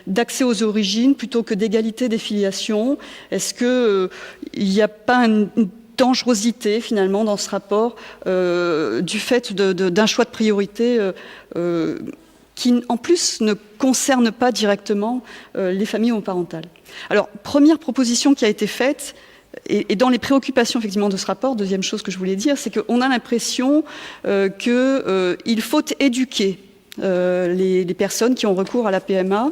d'accès aux origines plutôt que d'égalité des filiations? Est-ce que il n'y a pas une dangerosité finalement dans ce rapport du fait d'un choix de priorité qui en plus ne concerne pas directement les familles homoparentales? Alors, première proposition qui a été faite, et dans les préoccupations effectivement de ce rapport, deuxième chose que je voulais dire, c'est qu'on a l'impression qu'il faut éduquer les personnes qui ont recours à la PMA.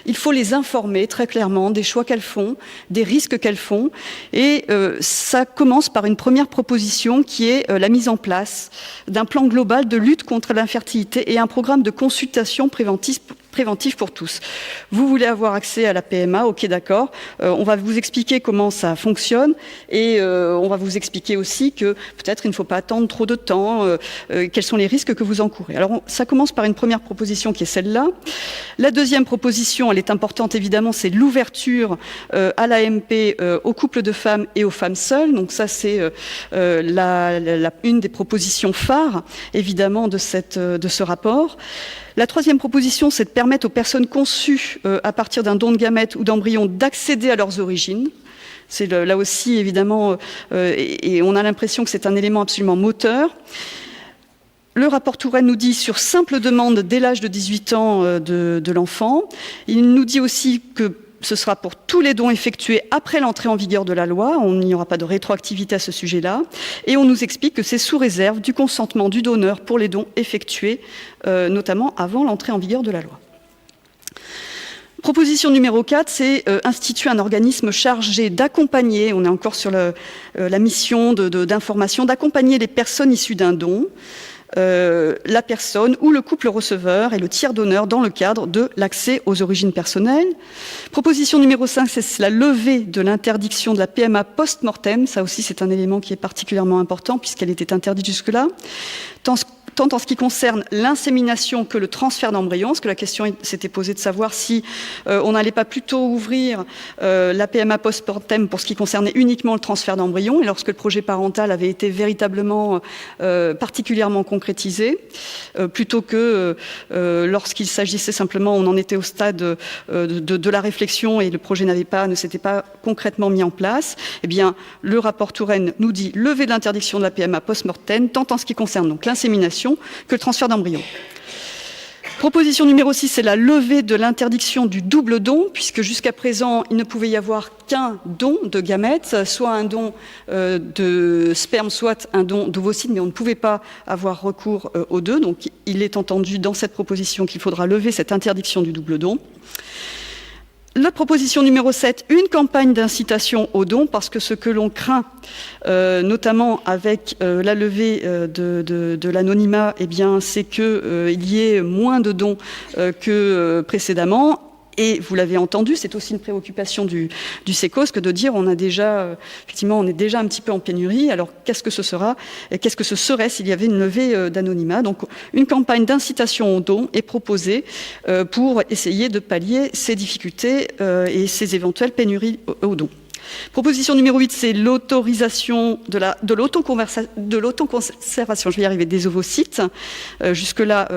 Il faut les informer très clairement des choix qu'elles font, des risques qu'elles font. Et ça commence par une première proposition qui est la mise en place d'un plan global de lutte contre l'infertilité et un programme de consultation préventif pour tous. Vous voulez avoir accès à la PMA, ok, d'accord. On va vous expliquer comment ça fonctionne et on va vous expliquer aussi que peut-être il ne faut pas attendre trop de temps, quels sont les risques que vous encourez. Alors ça commence par une première proposition qui est celle-là. La deuxième proposition, elle est importante évidemment, c'est l'ouverture à l'AMP aux couples de femmes et aux femmes seules. Donc ça c'est une des propositions phares évidemment de ce rapport. La troisième proposition, c'est de permettre aux personnes conçues à partir d'un don de gamètes ou d'embryons d'accéder à leurs origines. C'est là aussi évidemment, et on a l'impression que c'est un élément absolument moteur. Le rapport Touraine nous dit sur simple demande dès l'âge de 18 ans de l'enfant. Il nous dit aussi que ce sera pour tous les dons effectués après l'entrée en vigueur de la loi. Il n'y aura pas de rétroactivité à ce sujet-là. Et on nous explique que c'est sous réserve du consentement du donneur pour les dons effectués, notamment avant l'entrée en vigueur de la loi. Proposition numéro 4, c'est instituer un organisme chargé d'accompagner, on est encore sur la mission d'information, d'accompagner les personnes issues d'un don, la personne ou le couple receveur et le tiers donneur dans le cadre de l'accès aux origines personnelles. Proposition numéro 5, c'est la levée de l'interdiction de la PMA post-mortem. Ça aussi, c'est un élément qui est particulièrement important puisqu'elle était interdite jusque-là. Tant en ce qui concerne l'insémination que le transfert d'embryon, parce que la question s'était posée de savoir si on n'allait pas plutôt ouvrir la PMA post-mortem pour ce qui concernait uniquement le transfert d'embryon, et lorsque le projet parental avait été véritablement particulièrement concrétisé, plutôt que lorsqu'il s'agissait simplement, on en était au stade de la réflexion et le projet ne s'était pas concrètement mis en place. Eh bien, le rapport Touraine nous dit lever de l'interdiction de la PMA post-mortem, tant en ce qui concerne donc l'insémination que le transfert d'embryon. Proposition numéro 6, c'est la levée de l'interdiction du double don, puisque jusqu'à présent, il ne pouvait y avoir qu'un don de gamètes, soit un don de sperme, soit un don d'ovocytes, mais on ne pouvait pas avoir recours aux deux. Donc il est entendu dans cette proposition qu'il faudra lever cette interdiction du double don. La proposition numéro 7, une campagne d'incitation aux dons, parce que ce que l'on craint, notamment avec la levée de l'anonymat, eh bien, c'est qu'il y ait moins de dons que précédemment. Et vous l'avez entendu, c'est aussi une préoccupation du SECOS que de dire on est déjà un petit peu en pénurie. Alors qu'est-ce que ce sera et qu'est-ce que ce serait s'il y avait une levée d'anonymat? Donc une campagne d'incitation aux dons est proposée pour essayer de pallier ces difficultés et ces éventuelles pénuries aux dons. Proposition numéro 8, c'est l'autorisation de l'autoconservation, je vais y arriver, des ovocytes. Jusque-là,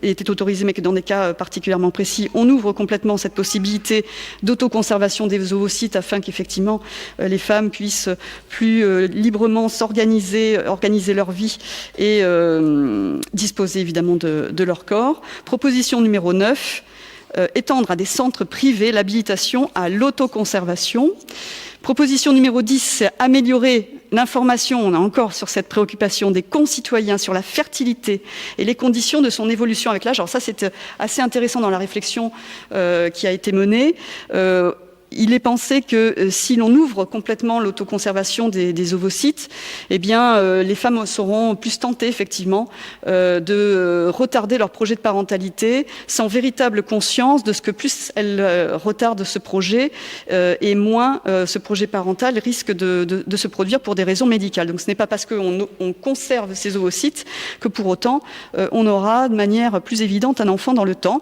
il était autorisé, mais que dans des cas particulièrement précis, on ouvre complètement cette possibilité d'autoconservation des ovocytes afin qu'effectivement les femmes puissent plus librement organiser leur vie et disposer évidemment de leur corps. Proposition numéro 9, étendre à des centres privés l'habilitation à l'autoconservation. Proposition numéro 10, c'est améliorer l'information, on a encore sur cette préoccupation des concitoyens sur la fertilité et les conditions de son évolution avec l'âge. Alors ça, c'est assez intéressant dans la réflexion qui a été menée. Il est pensé que si l'on ouvre complètement l'autoconservation des ovocytes, eh bien, les femmes seront plus tentées, effectivement, de retarder leur projet de parentalité sans véritable conscience de ce que plus elles retardent ce projet et moins ce projet parental risque de se produire pour des raisons médicales. Donc ce n'est pas parce qu'on conserve ces ovocytes que pour autant on aura de manière plus évidente un enfant dans le temps.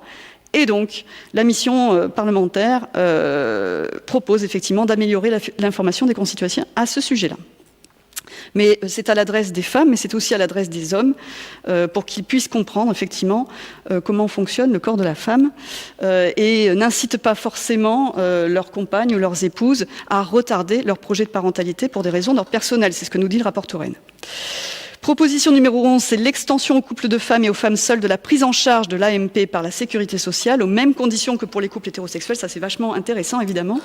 Et donc, la mission parlementaire propose effectivement d'améliorer l'information des concitoyens à ce sujet-là. Mais c'est à l'adresse des femmes, mais c'est aussi à l'adresse des hommes, pour qu'ils puissent comprendre effectivement comment fonctionne le corps de la femme et n'incitent pas forcément leurs compagnes ou leurs épouses à retarder leur projet de parentalité pour des raisons d'ordre personnel. C'est ce que nous dit le rapport Touraine. Proposition numéro 11, c'est l'extension aux couples de femmes et aux femmes seules de la prise en charge de l'AMP par la sécurité sociale, aux mêmes conditions que pour les couples hétérosexuels. Ça, c'est vachement intéressant, évidemment.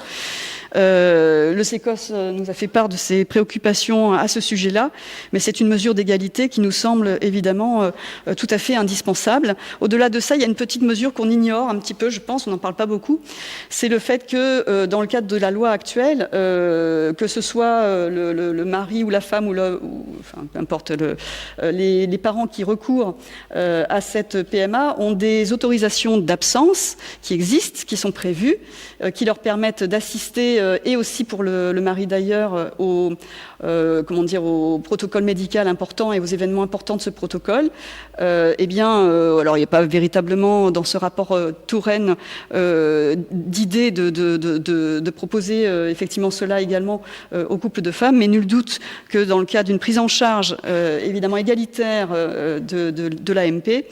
Le CECOS nous a fait part de ses préoccupations à ce sujet-là, mais c'est une mesure d'égalité qui nous semble évidemment tout à fait indispensable. Au-delà de ça, il y a une petite mesure qu'on ignore un petit peu, je pense, on n'en parle pas beaucoup. C'est le fait que dans le cadre de la loi actuelle, que ce soit le mari ou la femme ou enfin, peu importe, les parents qui recourent à cette PMA ont des autorisations d'absence qui existent, qui sont prévues, qui leur permettent d'assister et aussi pour le mari d'ailleurs au protocole médical important et aux événements importants de ce protocole. Alors il n'y a pas véritablement dans ce rapport Touraine d'idée de proposer effectivement cela également aux couples de femmes, mais nul doute que dans le cas d'une prise en charge évidemment égalitaire de l'AMP,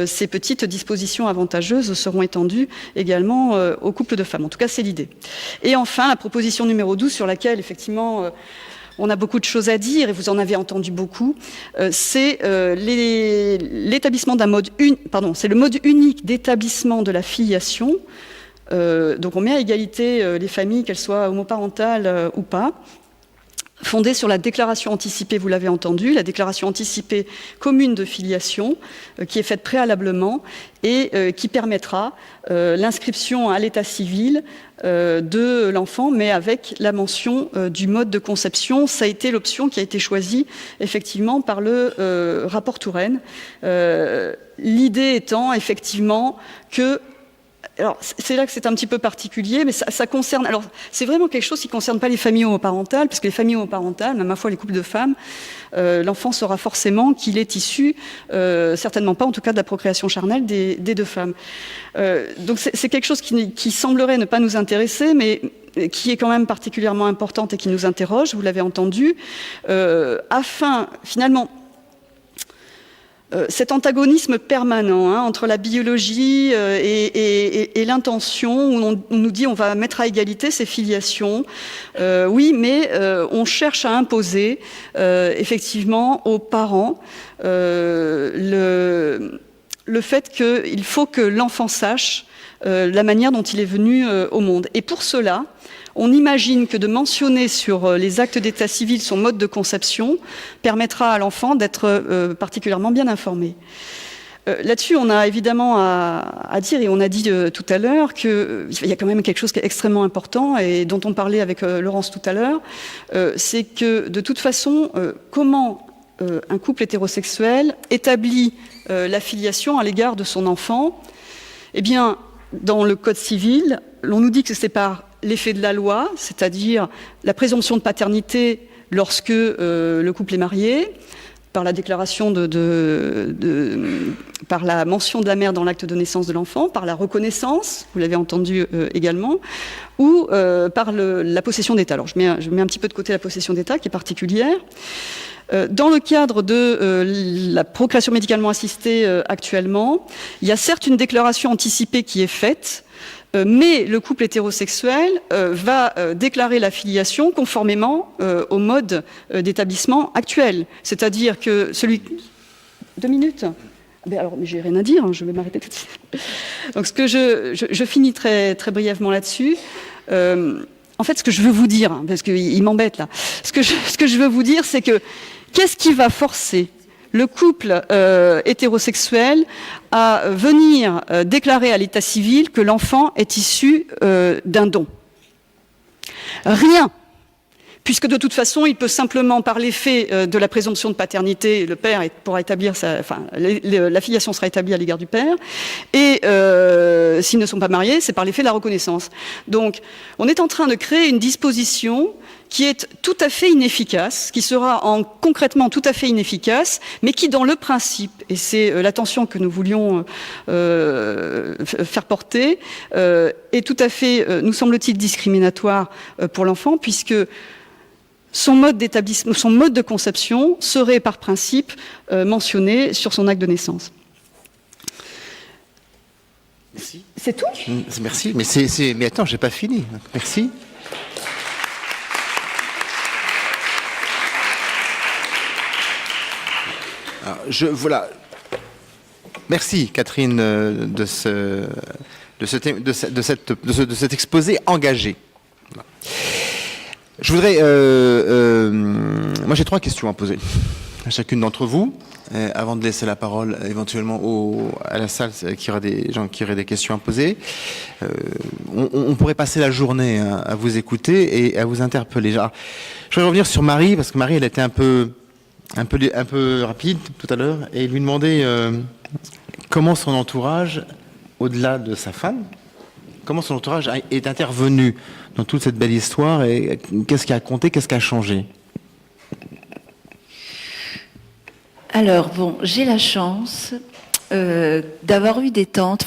ces petites dispositions avantageuses seront étendues également aux couples de femmes. En tout cas, c'est l'idée. Et enfin, la proposition numéro 12, sur laquelle effectivement on a beaucoup de choses à dire, et vous en avez entendu beaucoup, c'est l'établissement d'un mode c'est le mode unique d'établissement de la filiation. Donc on met à égalité les familles, qu'elles soient homoparentales ou pas, fondée sur la déclaration anticipée, vous l'avez entendu, la déclaration anticipée commune de filiation qui est faite préalablement et qui permettra l'inscription à l'état civil de l'enfant, mais avec la mention du mode de conception. Ça a été l'option qui a été choisie effectivement par le rapport Touraine. L'idée étant effectivement que alors, c'est là que c'est un petit peu particulier, mais ça concerne... Alors, c'est vraiment quelque chose qui ne concerne pas les familles homoparentales, parce que les familles homoparentales, même à fois les couples de femmes, l'enfant saura forcément qu'il est issu, certainement pas en tout cas de la procréation charnelle des deux femmes. Donc, c'est quelque chose qui semblerait ne pas nous intéresser, mais qui est quand même particulièrement importante et qui nous interroge, vous l'avez entendu, afin, finalement... cet antagonisme permanent entre la biologie et l'intention, où on nous dit on va mettre à égalité ces filiations, oui, mais on cherche à imposer effectivement aux parents le fait qu'il faut que l'enfant sache la manière dont il est venu au monde. Et pour cela, on imagine que de mentionner sur les actes d'état civil son mode de conception permettra à l'enfant d'être particulièrement bien informé. Là-dessus, on a évidemment à dire, et on a dit tout à l'heure, qu'il y a quand même quelque chose qui est extrêmement important et dont on parlait avec Laurence tout à l'heure, c'est que de toute façon, comment un couple hétérosexuel établit la filiation à l'égard de son enfant? Eh bien, dans le Code civil, l'on nous dit que c'est par l'effet de la loi, c'est-à-dire la présomption de paternité lorsque le couple est marié, par la déclaration par la mention de la mère dans l'acte de naissance de l'enfant, par la reconnaissance, vous l'avez entendu également, ou par la possession d'état. Alors je mets un petit peu de côté la possession d'état qui est particulière. Dans le cadre de la procréation médicalement assistée actuellement, il y a certes une déclaration anticipée qui est faite, mais le couple hétérosexuel va déclarer la filiation conformément au mode d'établissement actuel. C'est-à-dire que celui... 2 minutes ? Mais j'ai rien à dire, je vais m'arrêter tout de suite. Donc je finis très, très brièvement là-dessus. En fait, ce que je veux vous dire, parce qu'il m'embête là, ce que je veux vous dire, c'est que qu'est-ce qui va forcer le couple hétérosexuel à venir déclarer à l'état civil que l'enfant est issu d'un don? Rien. Puisque de toute façon, il peut simplement, par l'effet de la présomption de paternité, le père pourra établir la filiation sera établie à l'égard du père, et s'ils ne sont pas mariés, c'est par l'effet de la reconnaissance. Donc, on est en train de créer une disposition qui est tout à fait inefficace, qui sera concrètement tout à fait inefficace, mais qui, dans le principe, et c'est l'attention que nous voulions faire porter, est tout à fait, nous semble-t-il, discriminatoire pour l'enfant, puisque son mode d'établissement, son mode de conception serait par principe mentionné sur son acte de naissance. Merci. C'est tout ? Merci, mais attends, j'ai pas fini. Merci. Alors, voilà. Merci Catherine de cet exposé engagé. Voilà. Je voudrais... moi j'ai 3 questions à poser à chacune d'entre vous, avant de laisser la parole éventuellement à la salle qui aura des gens qui auraient des questions à poser. On pourrait passer la journée à vous écouter et à vous interpeller. Alors, je voudrais revenir sur Marie, parce que Marie elle était un peu rapide tout à l'heure, et lui demander comment son entourage, au-delà de sa femme, comment son entourage est intervenu dans toute cette belle histoire, et qu'est-ce qui a compté, qu'est-ce qui a changé? Alors, bon, j'ai la chance d'avoir des tantes,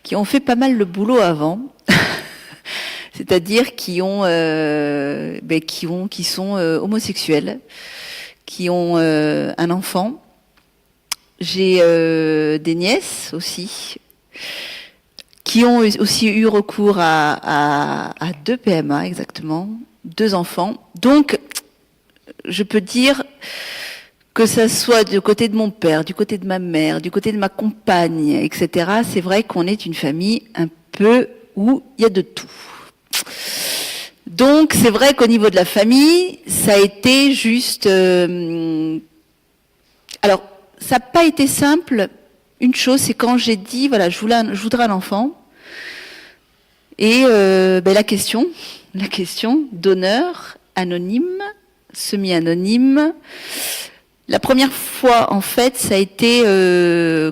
qui ont fait pas mal le boulot avant. C'est-à-dire qui sont homosexuels, qui ont un enfant. J'ai des nièces aussi, qui ont aussi eu recours à 2 PMA exactement, 2 enfants. Donc, je peux dire que ça soit du côté de mon père, du côté de ma mère, du côté de ma compagne, etc. C'est vrai qu'on est une famille un peu où il y a de tout. Donc c'est vrai qu'au niveau de la famille, ça a été juste... Alors, ça n'a pas été simple. Une chose, c'est quand j'ai dit, voilà, je voudrais un enfant. Et la question, donneur, anonyme, semi-anonyme. La première fois, en fait, ça a été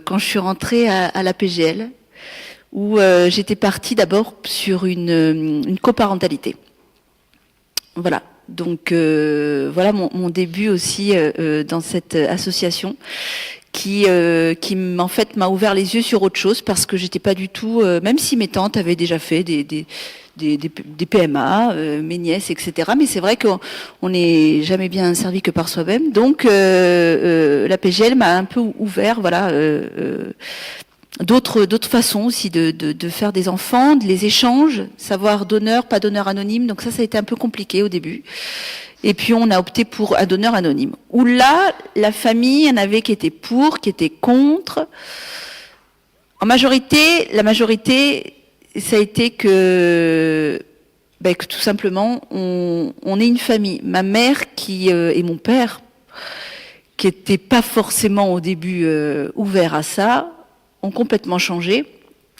quand je suis rentrée à la PGL, où j'étais partie d'abord sur une coparentalité. Voilà. Donc voilà mon début aussi dans cette association qui en fait m'a ouvert les yeux sur autre chose, parce que j'étais pas du tout, même si mes tantes avaient déjà fait des PMA, mes nièces, etc. Mais c'est vrai qu'on n'est jamais bien servi que par soi-même. Donc la PGL m'a un peu ouvert, voilà, d'autres façons aussi de faire des enfants, de les échanges, savoir donneur, pas donneur anonyme. Donc ça a été un peu compliqué au début. Et puis on a opté pour un donneur anonyme. Où là, la famille, il y en avait qui étaient pour, qui étaient contre. En majorité, la majorité, ça a été que tout simplement, on est une famille. Ma mère et mon père, qui n'étaient pas forcément au début ouverts à ça, ont complètement changé.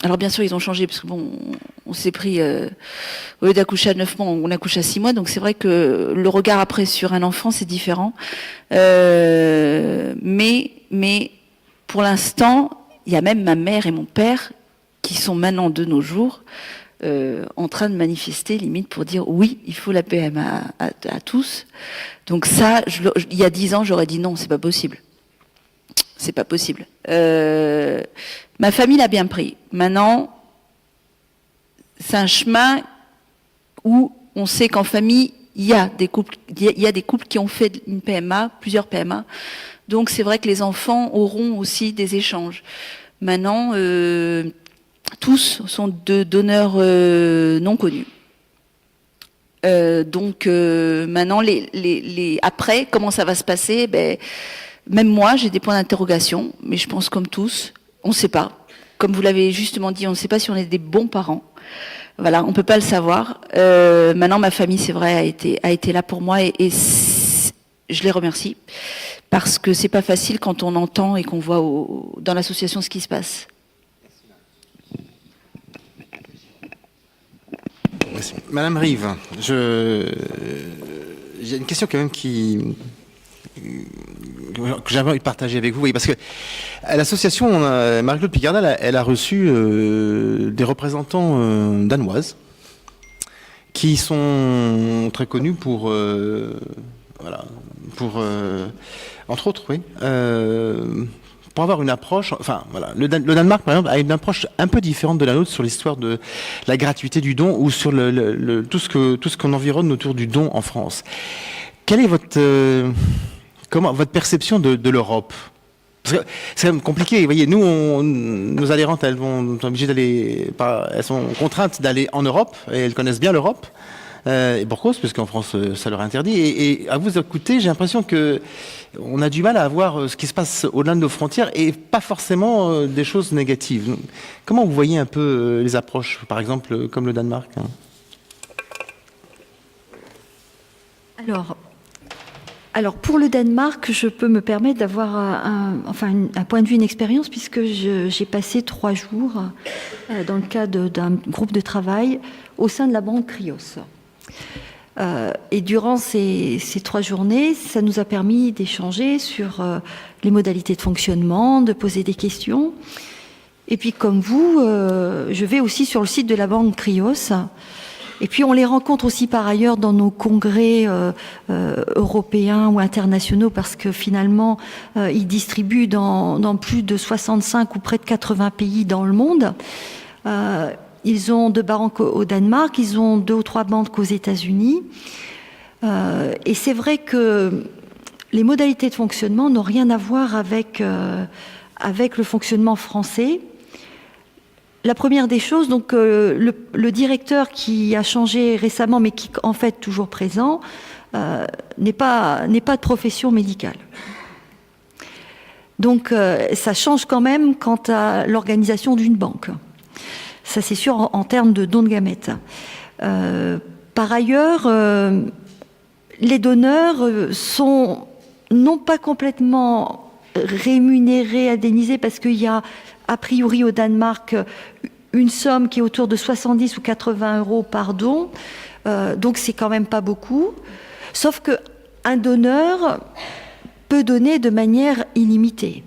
Alors bien sûr, ils ont changé, parce que bon, on s'est pris, au lieu d'accoucher à 9 mois, on accouche à 6 mois, donc c'est vrai que le regard après sur un enfant, c'est différent. Mais pour l'instant, il y a même ma mère et mon père qui sont maintenant de nos jours en train de manifester, limite pour dire oui, il faut la PMA à tous. Donc ça, il y a 10 ans, j'aurais dit non, c'est pas possible. C'est pas possible. Ma famille l'a bien pris. Maintenant, c'est un chemin où on sait qu'en famille, il y a des couples qui ont fait une PMA, plusieurs PMA. Donc c'est vrai que les enfants auront aussi des échanges. Maintenant, tous sont de donneurs non connus. Donc maintenant, après, comment ça va se passer? Même moi, j'ai des points d'interrogation, mais je pense comme tous, on ne sait pas. Comme vous l'avez justement dit, on ne sait pas si on est des bons parents. Voilà, on ne peut pas le savoir. Maintenant, ma famille, c'est vrai, a été là pour moi, et je les remercie, parce que c'est pas facile quand on entend et qu'on voit dans l'association ce qui se passe. Madame Rive, j'ai une question quand même que j'avais envie de partager avec vous. Oui, parce que à l'association Marie-Claude Picardal, elle a reçu des représentants danoises qui sont très connus pour entre autres, oui, pour avoir une approche, enfin voilà, le Danemark par exemple a une approche un peu différente de la nôtre sur l'histoire de la gratuité du don, ou sur tout ce qu'on environne autour du don en France. Quelle est votre perception de l'Europe? Parce que c'est quand même compliqué. Vous voyez, nos adhérentes, elles sont contraintes d'aller en Europe, et elles connaissent bien l'Europe. Et pour cause, parce qu'en France, ça leur est interdit. Et à vous écouter, j'ai l'impression qu'on a du mal à voir ce qui se passe au-delà de nos frontières et pas forcément des choses négatives. Comment vous voyez un peu les approches, par exemple, comme le Danemark, hein? Alors, pour le Danemark, je peux me permettre d'avoir un point de vue, une expérience, puisque j'ai passé 3 jours dans le cadre d'un groupe de travail au sein de la banque Krios. Et durant ces 3 journées, ça nous a permis d'échanger sur les modalités de fonctionnement, de poser des questions. Et puis, comme vous, je vais aussi sur le site de la banque Krios. Et puis on les rencontre aussi par ailleurs dans nos congrès européens ou internationaux, parce que finalement ils distribuent dans plus de 65 ou près de 80 pays dans le monde. Ils ont 2 banques au Danemark, ils ont 2 ou 3 banques aux États-Unis. Et c'est vrai que les modalités de fonctionnement n'ont rien à voir avec le fonctionnement français. La première des choses, donc le directeur qui a changé récemment, mais qui en fait toujours présent, n'est pas de profession médicale. Donc ça change quand même quant à l'organisation d'une banque. Ça c'est sûr en termes de dons de gamètes. Par ailleurs, les donneurs sont non pas complètement rémunérés, indemnisés, parce qu'il y a a priori au Danemark une somme qui est autour de 70 ou 80 euros par don, donc c'est quand même pas beaucoup, sauf qu'un donneur peut donner de manière illimitée.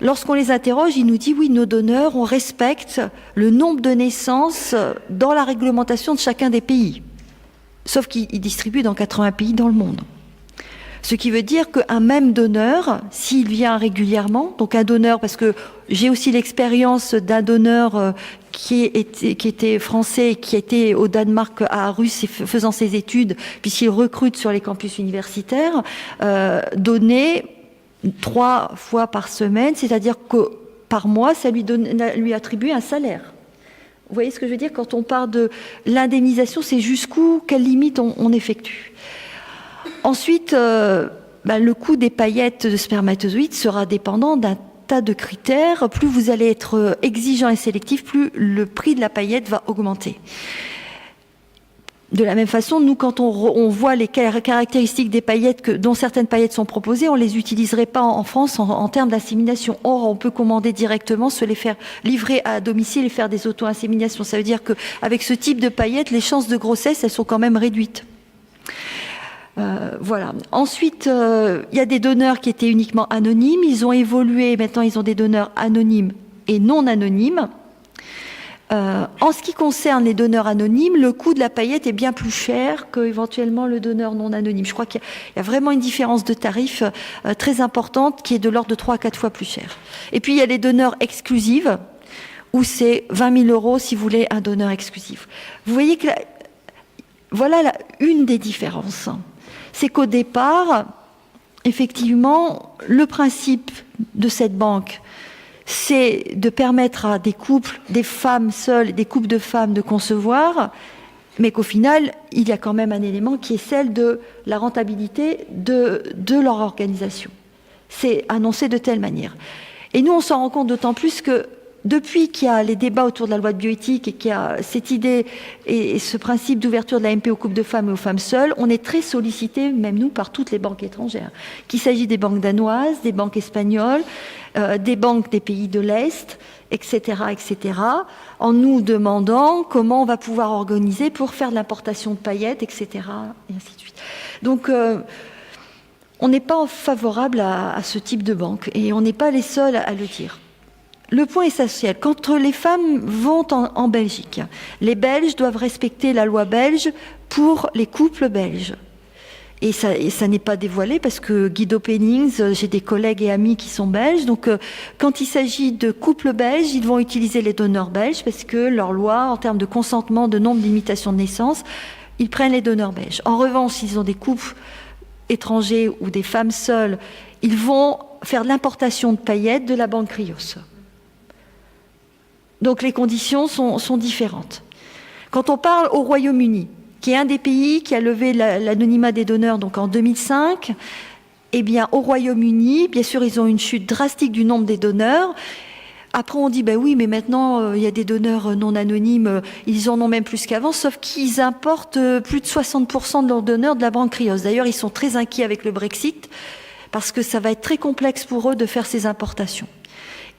Lorsqu'on les interroge, ils nous disent oui, nos donneurs, on respecte le nombre de naissances dans la réglementation de chacun des pays, sauf qu'ils distribuent dans 80 pays dans le monde. Ce qui veut dire qu'un même donneur, s'il vient régulièrement, donc un donneur, parce que j'ai aussi l'expérience d'un donneur qui était français, qui était au Danemark à Aarhus faisant ses études, puisqu'il recrute sur les campus universitaires, donner 3 fois par semaine, c'est-à-dire que par mois, ça lui attribue un salaire. Vous voyez ce que je veux dire? Quand on parle de l'indemnisation, c'est jusqu'où, quelle limite on effectue. Ensuite, le coût des paillettes de spermatozoïdes sera dépendant d'un tas de critères. Plus vous allez être exigeant et sélectif, plus le prix de la paillette va augmenter. De la même façon, nous, quand on voit les caractéristiques des paillettes dont certaines paillettes sont proposées, on ne les utiliserait pas en France en termes d'insémination. Or, on peut commander directement, se les faire livrer à domicile et faire des auto-inséminations. Ça veut dire qu'avec ce type de paillettes, les chances de grossesse, elles sont quand même réduites. Voilà. Ensuite, il y a des donneurs qui étaient uniquement anonymes. Ils ont évolué. Maintenant, ils ont des donneurs anonymes et non anonymes. En ce qui concerne les donneurs anonymes, le coût de la paillette est bien plus cher qu'éventuellement le donneur non anonyme. Je crois qu'il y a vraiment une différence de tarif très importante qui est de l'ordre de 3 à 4 fois plus cher. Et puis, il y a les donneurs exclusifs où c'est 20 000 euros si vous voulez un donneur exclusif. Vous voyez que voilà une des différences. C'est qu'au départ, effectivement, le principe de cette banque, c'est de permettre à des couples, des femmes seules, des couples de femmes de concevoir, mais qu'au final, il y a quand même un élément qui est celle de la rentabilité de leur organisation. C'est annoncé de telle manière. Et nous, on s'en rend compte d'autant plus que depuis qu'il y a les débats autour de la loi de bioéthique et qu'il y a cette idée et ce principe d'ouverture de la MP aux couples de femmes et aux femmes seules, on est très sollicité, même nous, par toutes les banques étrangères. Qu'il s'agisse des banques danoises, des banques espagnoles, des banques des pays de l'Est, etc., en nous demandant comment on va pouvoir organiser pour faire de l'importation de paillettes, etc., et ainsi de suite. Donc, on n'est pas favorable à ce type de banque et on n'est pas les seuls à le dire. Le point essentiel, quand les femmes vont en Belgique, les Belges doivent respecter la loi belge pour les couples belges. Et ça n'est pas dévoilé parce que Guido Pennings, j'ai des collègues et amis qui sont belges, donc quand il s'agit de couples belges, ils vont utiliser les donneurs belges parce que leur loi, en termes de consentement, de nombre d'imitations de naissance, ils prennent les donneurs belges. En revanche, s'ils ont des couples étrangers ou des femmes seules, ils vont faire de l'importation de paillettes de la banque Krios. Donc les conditions sont différentes. Quand on parle au Royaume-Uni, qui est un des pays qui a levé l'anonymat des donneurs donc en 2005. Eh bien, au Royaume-Uni, bien sûr, ils ont une chute drastique du nombre des donneurs. Après, on dit, ben oui, mais maintenant, il y a des donneurs non anonymes, ils en ont même plus qu'avant, sauf qu'ils importent plus de 60% de leurs donneurs de la bancriose. D'ailleurs, ils sont très inquiets avec le Brexit, parce que ça va être très complexe pour eux de faire ces importations.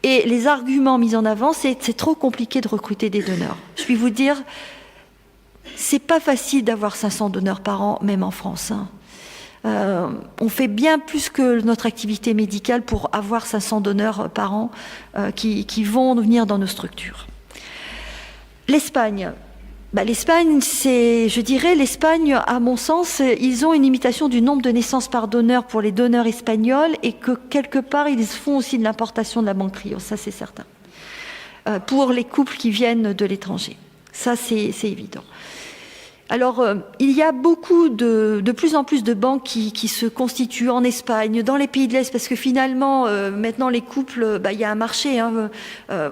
Et les arguments mis en avant, c'est trop compliqué de recruter des donneurs. Je puis vous dire, c'est pas facile d'avoir 500 donneurs par an, même en France, hein. On fait bien plus que notre activité médicale pour avoir 500 donneurs par an qui vont venir dans nos structures. L'Espagne. L'Espagne, l'Espagne, à mon sens, ils ont une limitation du nombre de naissances par donneur pour les donneurs espagnols et que quelque part, ils font aussi de l'importation de la bancriose, ça c'est certain. Pour les couples qui viennent de l'étranger. Ça, c'est évident. Alors, il y a de plus en plus de banques qui se constituent en Espagne, dans les pays de l'Est, parce que finalement, maintenant, les couples, il y a un marché. Hein,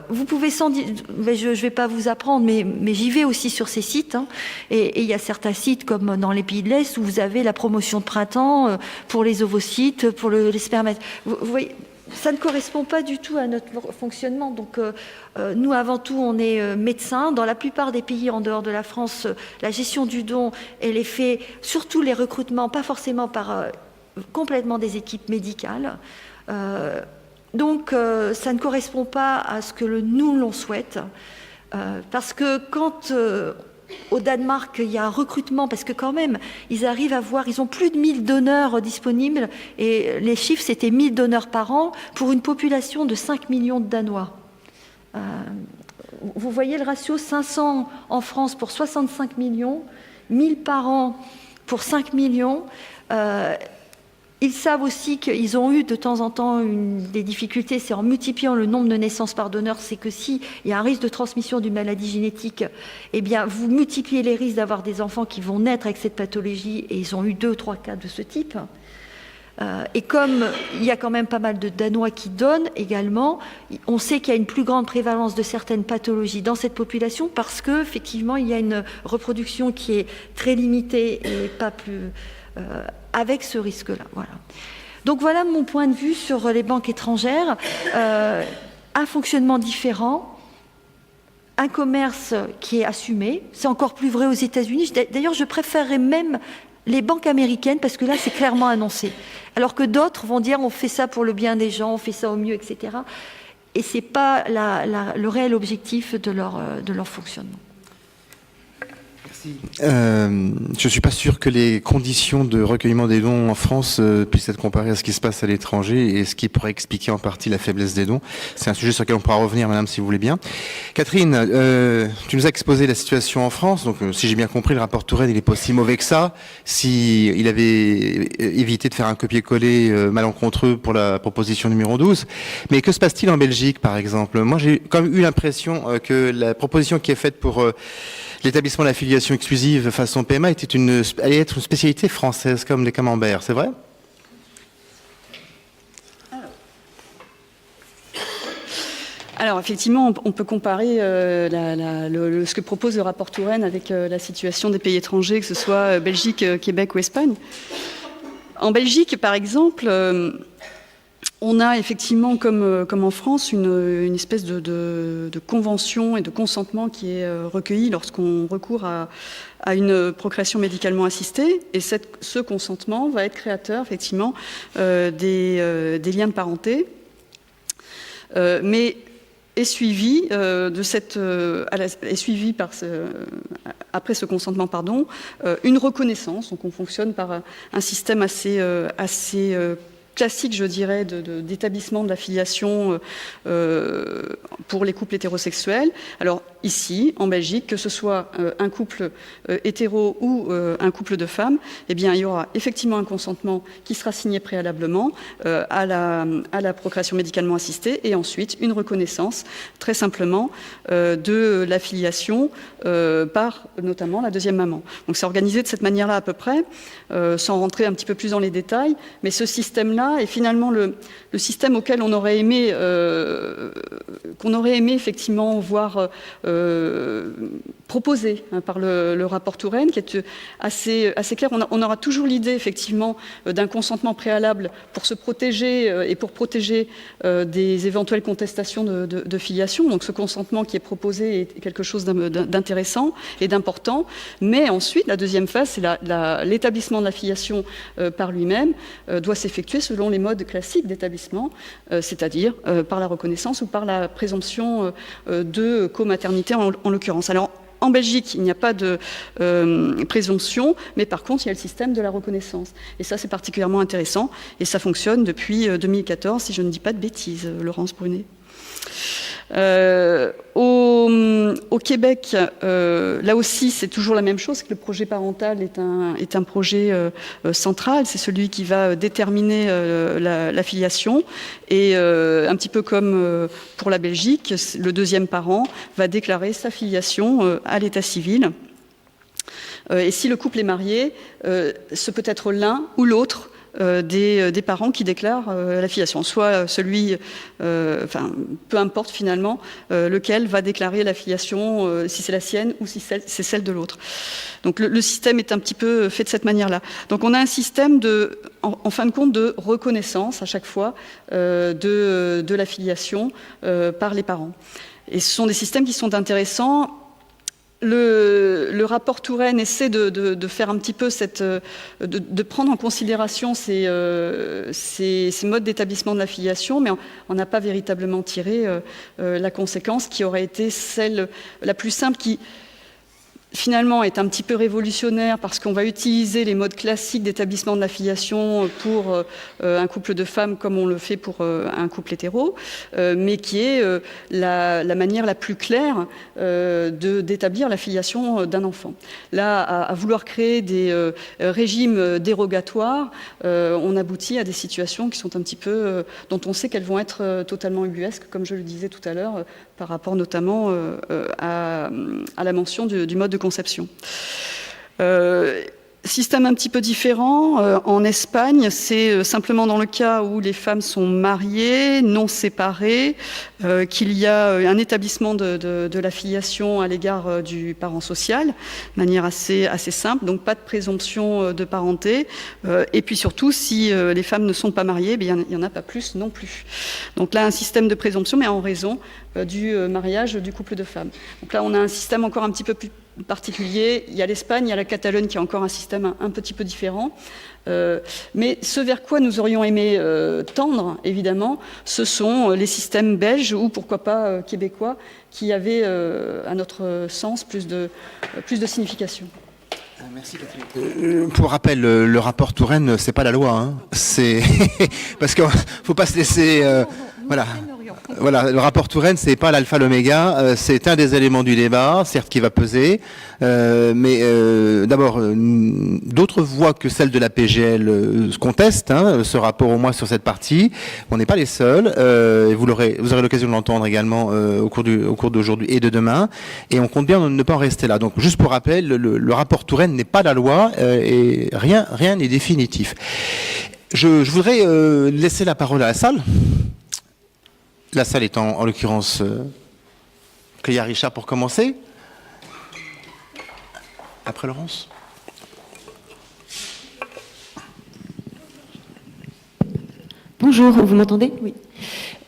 vous pouvez je ne vais pas vous apprendre, mais j'y vais aussi sur ces sites. Hein, et il y a certains sites, comme dans les pays de l'Est, où vous avez la promotion de printemps pour les ovocytes, pour les spermates. Vous voyez, ça ne correspond pas du tout à notre fonctionnement. Donc, nous, avant tout, on est médecins. Dans la plupart des pays en dehors de la France, la gestion du don, elle est faite, surtout les recrutements, pas forcément par complètement des équipes médicales. Donc, ça ne correspond pas à ce que nous, l'on souhaite. Parce que quand... au Danemark, il y a un recrutement, parce que quand même, ils ont plus de 1000 donneurs disponibles, et les chiffres, c'était 1000 donneurs par an pour une population de 5 millions de Danois. Vous voyez le ratio, 500 en France pour 65 millions, 1000 par an pour 5 millions. Ils savent aussi qu'ils ont eu de temps en temps des difficultés, c'est en multipliant le nombre de naissances par donneur, c'est que s'il y a un risque de transmission d'une maladie génétique, eh bien vous multipliez les risques d'avoir des enfants qui vont naître avec cette pathologie, et ils ont eu 2 ou 3 cas de ce type. Et comme il y a quand même pas mal de Danois qui donnent également, on sait qu'il y a une plus grande prévalence de certaines pathologies dans cette population parce qu'effectivement, il y a une reproduction qui est très limitée et pas plus... avec ce risque-là. Voilà. Donc voilà mon point de vue sur les banques étrangères. Un fonctionnement différent, un commerce qui est assumé. C'est encore plus vrai aux États-Unis. D'ailleurs, je préférerais même les banques américaines parce que là, c'est clairement annoncé. Alors que d'autres vont dire on fait ça pour le bien des gens, on fait ça au mieux, etc. Et ce n'est pas le réel objectif de leur fonctionnement. Je ne suis pas sûr que les conditions de recueillement des dons en France puissent être comparées à ce qui se passe à l'étranger et ce qui pourrait expliquer en partie la faiblesse des dons. C'est un sujet sur lequel on pourra revenir, madame, si vous voulez bien. Catherine, tu nous as exposé la situation en France. Donc, si j'ai bien compris, le rapport Touraine, il n'est pas si mauvais que ça. S'il avait évité de faire un copier-coller malencontreux pour la proposition numéro 12. Mais que se passe-t-il en Belgique, par exemple? Moi, j'ai quand même eu l'impression que la proposition qui est faite pour... l'établissement de la filiation exclusive façon PMA allait être une spécialité française comme les camemberts, c'est vrai? Alors effectivement, on peut comparer ce que propose le rapport Touraine avec la situation des pays étrangers, que ce soit Belgique, Québec ou Espagne. En Belgique, par exemple... on a effectivement, comme en France, une espèce de convention et de consentement qui est recueilli lorsqu'on recourt à une procréation médicalement assistée. Et ce consentement va être créateur, effectivement, des liens de parenté, mais est suivi après ce consentement, une reconnaissance. Donc on fonctionne par un système assez classique, je dirais, d'établissement de la filiation pour les couples hétérosexuels. Alors ici, en Belgique, que ce soit un couple hétéro ou un couple de femmes, eh bien, il y aura effectivement un consentement qui sera signé préalablement à la procréation médicalement assistée et ensuite une reconnaissance, très simplement, de la filiation par notamment la deuxième maman. Donc c'est organisé de cette manière-là à peu près, sans rentrer un petit peu plus dans les détails, mais ce système-là est finalement le système auquel on aurait aimé effectivement voir proposé par le rapport Touraine, qui est assez clair. On aura toujours l'idée, effectivement, d'un consentement préalable pour se protéger et pour protéger des éventuelles contestations de filiation. Donc ce consentement qui est proposé est quelque chose d'intéressant et d'important. Mais ensuite, la deuxième phase, c'est l'établissement de la filiation par lui-même doit s'effectuer selon les modes classiques d'établissement, c'est-à-dire par la reconnaissance ou par la présomption de comaternité en l'occurrence. Alors, en Belgique, il n'y a pas de présomption, mais par contre, il y a le système de la reconnaissance. Et ça, c'est particulièrement intéressant. Et ça fonctionne depuis 2014, si je ne dis pas de bêtises, Laurence Brunet. Au Québec, là aussi, c'est toujours la même chose, que le projet parental est un projet central. C'est celui qui va déterminer la filiation. Et un petit peu comme pour la Belgique, le deuxième parent va déclarer sa filiation à l'état civil. Et si le couple est marié, ce peut être l'un ou l'autre des parents qui déclarent la filiation, soit celui, peu importe finalement, lequel va déclarer la filiation, si c'est la sienne ou si c'est celle de l'autre. Donc le système est un petit peu fait de cette manière-là. Donc on a un système en fin de compte de reconnaissance à chaque fois de la filiation par les parents. Et ce sont des systèmes qui sont intéressants. Le rapport Touraine essaie de faire un petit peu de prendre en considération ces modes d'établissement de la filiation, mais on n'a pas véritablement tiré la conséquence qui aurait été celle la plus simple, qui finalement est un petit peu révolutionnaire parce qu'on va utiliser les modes classiques d'établissement de la filiation pour un couple de femmes comme on le fait pour un couple hétéro, mais qui est la manière la plus claire d'établir la filiation d'un enfant. Là, à vouloir créer des régimes dérogatoires, on aboutit à des situations qui sont un petit peu, dont on sait qu'elles vont être totalement ubuesques, comme je le disais tout à l'heure, par rapport notamment à la mention du mode de conception. Système un petit peu différent. En Espagne, c'est simplement dans le cas où les femmes sont mariées, non séparées, qu'il y a un établissement de la filiation à l'égard du parent social, de manière assez simple, donc pas de présomption de parenté. Et puis surtout, si les femmes ne sont pas mariées, il n'y en a pas plus non plus. Donc là, un système de présomption, mais en raison du mariage du couple de femmes. Donc là, on a un système encore un petit peu plus particulier. Il y a l'Espagne, il y a la Catalogne qui a encore un système un petit peu différent. Mais ce vers quoi nous aurions aimé tendre, évidemment, ce sont les systèmes belges ou pourquoi pas québécois qui avaient, à notre sens, plus de signification. Merci Catherine. Pour rappel, le rapport Touraine, c'est pas la loi, hein. C'est parce qu'il faut pas se laisser. Voilà, le rapport Touraine, c'est pas l'alpha l'oméga, c'est un des éléments du débat, certes qui va peser, mais d'abord, d'autres voix que celle de la PGL se contestent, ce rapport au moins sur cette partie. On n'est pas les seuls, et vous aurez l'occasion de l'entendre également au cours d'aujourd'hui et de demain, et on compte bien ne pas en rester là. Donc, juste pour rappel, le rapport Touraine n'est pas la loi, et rien n'est définitif. Je voudrais laisser la parole à la salle. La salle est en l'occurrence Cléa Richard pour commencer. Après Laurence. Bonjour, vous m'entendez ? Oui.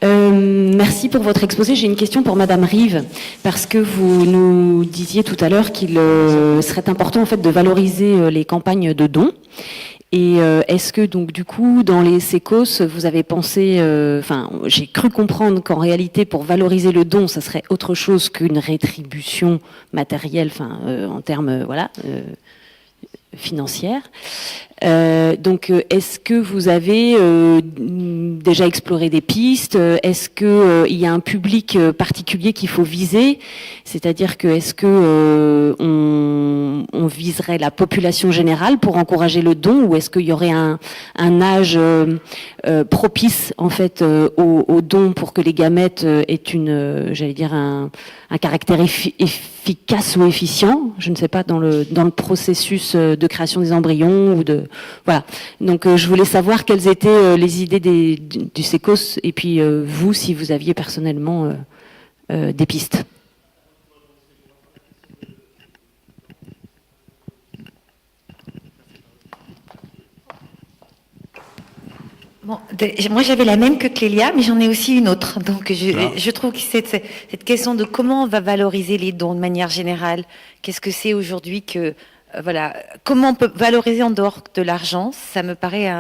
Merci pour votre exposé. J'ai une question pour Madame Rive, parce que vous nous disiez tout à l'heure qu'il serait important en fait de valoriser les campagnes de dons. Et est-ce que donc du coup dans les sécos vous avez pensé, j'ai cru comprendre qu'en réalité pour valoriser le don, ça serait autre chose qu'une rétribution matérielle, en termes financière. Donc, est-ce que vous avez déjà exploré des pistes ? Est-ce que il y a un public particulier qu'il faut viser ? C'est-à-dire que est-ce que on viserait la population générale pour encourager le don, ou est-ce qu'il y aurait un âge propice en fait au don pour que les gamètes aient un caractère efficace ou efficient, je ne sais pas, dans le processus de création des embryons ou de voilà. Donc je voulais savoir quelles étaient les idées du sécos, et puis vous, si vous aviez personnellement des pistes. Bon, moi j'avais la même que Clélia, mais j'en ai aussi une autre. Donc je trouve que cette question de comment on va valoriser les dons de manière générale, qu'est-ce que c'est aujourd'hui que voilà, comment on peut valoriser en dehors de l'argent, ça me paraît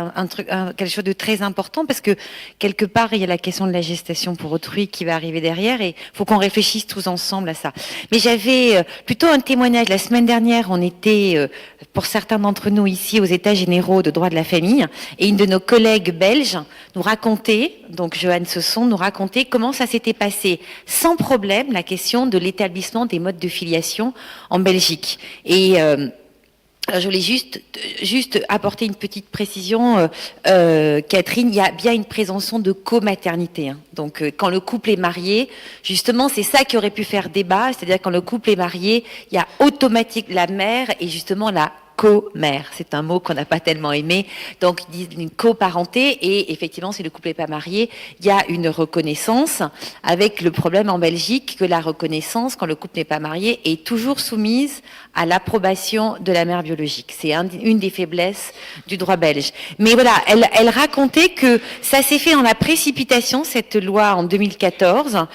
quelque chose de très important parce que quelque part il y a la question de la gestation pour autrui qui va arriver derrière et il faut qu'on réfléchisse tous ensemble à ça. Mais j'avais plutôt un témoignage la semaine dernière, on était pour certains d'entre nous ici aux États généraux de droit de la famille et une de nos collègues belges nous racontait, donc Joanne Sesson nous racontait comment ça s'était passé sans problème la question de l'établissement des modes de filiation en Belgique et je voulais juste apporter une petite précision, Catherine. Il y a bien une présomption de comaternité. Hein. Donc, quand le couple est marié, justement, c'est ça qui aurait pu faire débat. C'est-à-dire quand le couple est marié, il y a automatiquement la mère et justement la co-mère. C'est un mot qu'on n'a pas tellement aimé. Donc, ils disent une coparenté. Et effectivement, si le couple n'est pas marié, il y a une reconnaissance. Avec le problème en Belgique que la reconnaissance, quand le couple n'est pas marié, est toujours soumise à l'approbation de la mère biologique. C'est une des faiblesses du droit belge. Mais voilà, elle racontait que ça s'est fait dans la précipitation, cette loi en 2014.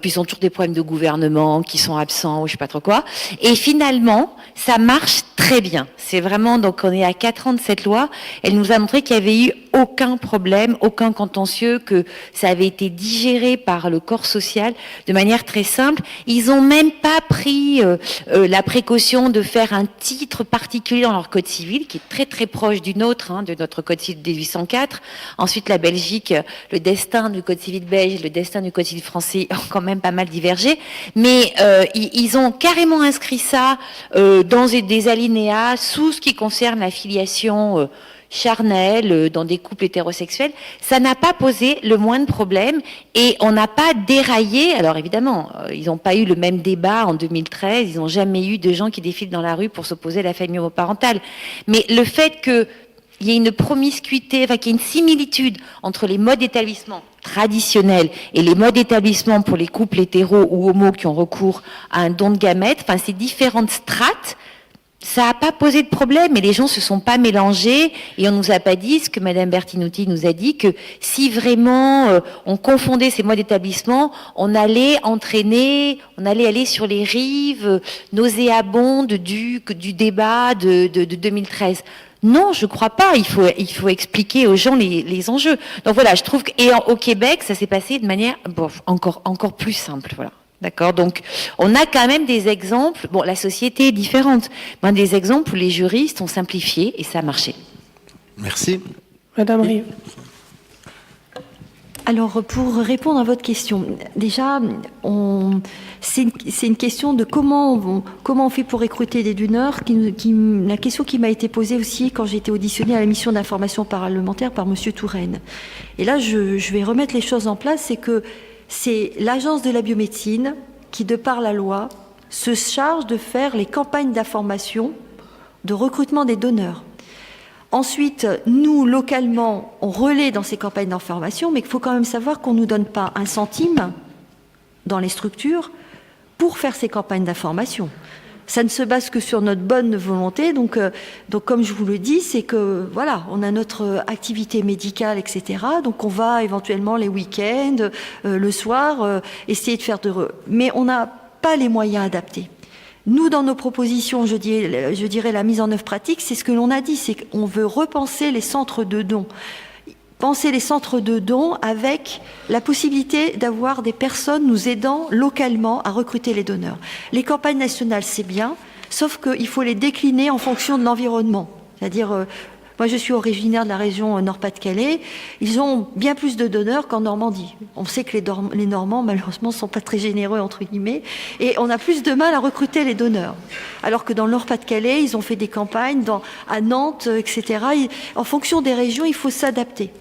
Puis ils ont toujours des problèmes de gouvernement qui sont absents ou je sais pas trop quoi. Et finalement, ça marche très bien. C'est vraiment, donc on est à 4 ans de cette loi. Elle nous a montré qu'il n'y avait eu aucun problème, aucun contentieux, que ça avait été digéré par le corps social de manière très simple. Ils ont même pas pris la précaution de faire un titre particulier dans leur code civil, qui est très très proche du nôtre, hein, de notre code civil de 1804. Ensuite, la Belgique, le destin du code civil belge, le destin du code civil français ont quand même pas mal divergé. Mais ils ont carrément inscrit ça dans des alinéas sous ce qui concerne la filiation charnelle dans des couples hétérosexuels. Ça n'a pas posé le moindre problème et on n'a pas déraillé. Alors évidemment, ils n'ont pas eu le même débat en 2013. Ils n'ont jamais eu de gens qui défilent dans la rue pour s'opposer à la famille homoparentale. Mais le fait qu'il y ait une promiscuité, enfin qu'il y ait une similitude entre les modes d'établissement traditionnels et les modes d'établissement pour les couples hétéros ou homos qui ont recours à un don de gamètes, enfin ces différentes strates, ça n'a pas posé de problème et les gens se sont pas mélangés et on nous a pas dit ce que Madame Bertinotti nous a dit, que si vraiment on confondait ces modes d'établissement, on allait aller sur les rives nauséabondes du débat de 2013. Non, je crois pas. Il faut expliquer aux gens les enjeux. Donc voilà, je trouve au Québec, ça s'est passé de manière encore plus simple. Voilà. D'accord. Donc, on a quand même des exemples. Bon, la société est différente. Mais des exemples où les juristes ont simplifié et ça a marché. Merci. Madame Rive. Alors, pour répondre à votre question, déjà, c'est une question de comment on fait pour recruter des donneurs. La question qui m'a été posée aussi quand j'ai été auditionnée à la mission d'information parlementaire par Monsieur Touraine. Et là, je vais remettre les choses en place. C'est que c'est l'Agence de la biomédecine qui, de par la loi, se charge de faire les campagnes d'information de recrutement des donneurs. Ensuite, nous, localement, on relaie dans ces campagnes d'information, mais il faut quand même savoir qu'on ne nous donne pas un centime dans les structures pour faire ces campagnes d'information. Ça ne se base que sur notre bonne volonté. Donc comme je vous le dis, c'est que voilà, on a notre activité médicale, etc. Donc on va éventuellement les week-ends, le soir, essayer de faire mais on n'a pas les moyens adaptés. Nous, dans nos propositions, je dirais la mise en œuvre pratique, c'est ce que l'on a dit, c'est qu'on veut repenser les centres de dons. Penser les centres de dons avec la possibilité d'avoir des personnes nous aidant localement à recruter les donneurs. Les campagnes nationales, c'est bien, sauf qu'il faut les décliner en fonction de l'environnement. C'est-à-dire, moi je suis originaire de la région Nord-Pas-de-Calais, ils ont bien plus de donneurs qu'en Normandie. On sait que les Normands, malheureusement, ne sont pas très généreux, entre guillemets, et on a plus de mal à recruter les donneurs. Alors que dans le Nord-Pas-de-Calais, ils ont fait des campagnes à Nantes, etc. En fonction des régions, il faut s'adapter.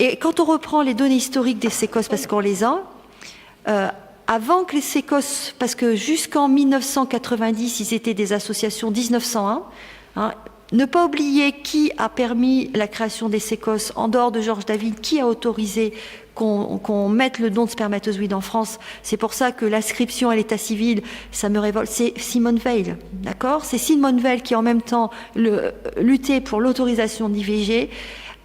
Et quand on reprend les données historiques des sécos, parce qu'on les a, avant que les sécos, parce que jusqu'en 1990, ils étaient des associations 1901, ne pas oublier qui a permis la création des sécos en dehors de Georges David, qui a autorisé qu'on mette le don de spermatozoïdes en France. C'est pour ça que l'inscription à l'état civil, ça me révolte. C'est Simone Veil, d'accord ? C'est Simone Veil qui en même temps luttait pour l'autorisation d'IVG.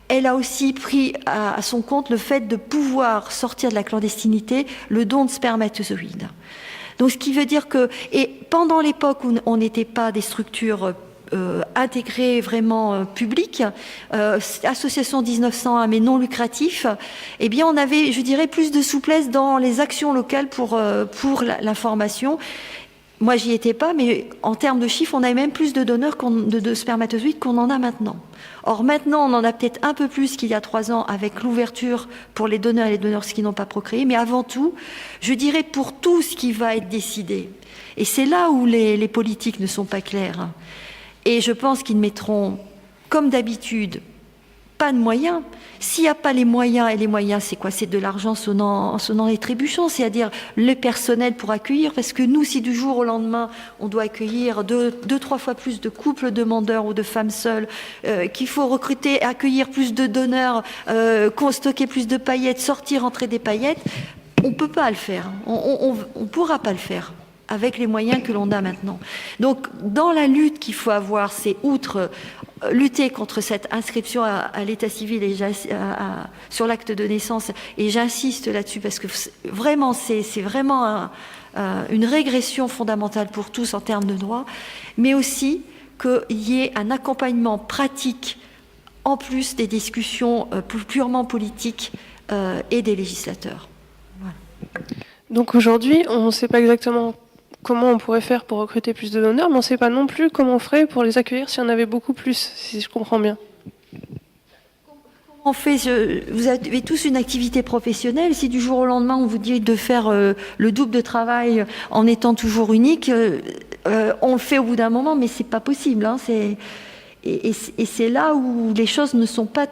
elle a aussi pris à son compte le fait de pouvoir sortir de la clandestinité le don de spermatozoïdes. Donc, ce qui veut dire que, et pendant l'époque où on n'était pas des structures intégrées vraiment publiques, association 1901 mais non lucratif, eh bien on avait, je dirais, plus de souplesse dans les actions locales pour l'information. Moi, j'y étais pas, mais en termes de chiffres, on avait même plus de donneurs de spermatozoïdes qu'on en a maintenant. Or, maintenant, on en a peut-être un peu plus qu'il y a 3 ans avec l'ouverture pour les donneurs et les donneurs qui n'ont pas procréé, mais avant tout, je dirais pour tout ce qui va être décidé. Et c'est là où les politiques ne sont pas clairs. Et je pense qu'ils mettront, comme d'habitude, pas de moyens. S'il n'y a pas les moyens, et les moyens, c'est quoi? C'est de l'argent sonnant et trébuchant, c'est-à-dire le personnel pour accueillir, parce que nous, si du jour au lendemain, on doit accueillir 2-3 fois plus de couples demandeurs ou de femmes seules, qu'il faut recruter, accueillir plus de donneurs, stocker plus de paillettes, sortir, entrer des paillettes, on ne peut pas le faire. On ne pourra pas le faire avec les moyens que l'on a maintenant. Donc, dans la lutte qu'il faut avoir, c'est outre lutter contre cette inscription à l'état civil et sur l'acte de naissance, et j'insiste là-dessus parce que vraiment, c'est vraiment une régression fondamentale pour tous en termes de droits, mais aussi qu'il y ait un accompagnement pratique en plus des discussions purement politiques et des législateurs. Voilà. Donc aujourd'hui, on ne sait pas exactement comment on pourrait faire pour recruter plus de donneurs, mais on ne sait pas non plus comment on ferait pour les accueillir s'il y en avait beaucoup plus, si je comprends bien. On fait, vous avez tous une activité professionnelle. Si du jour au lendemain on vous dit de faire le double de travail en étant toujours unique, on le fait au bout d'un moment, mais c'est pas possible. Hein, et c'est là où les choses ne sont pas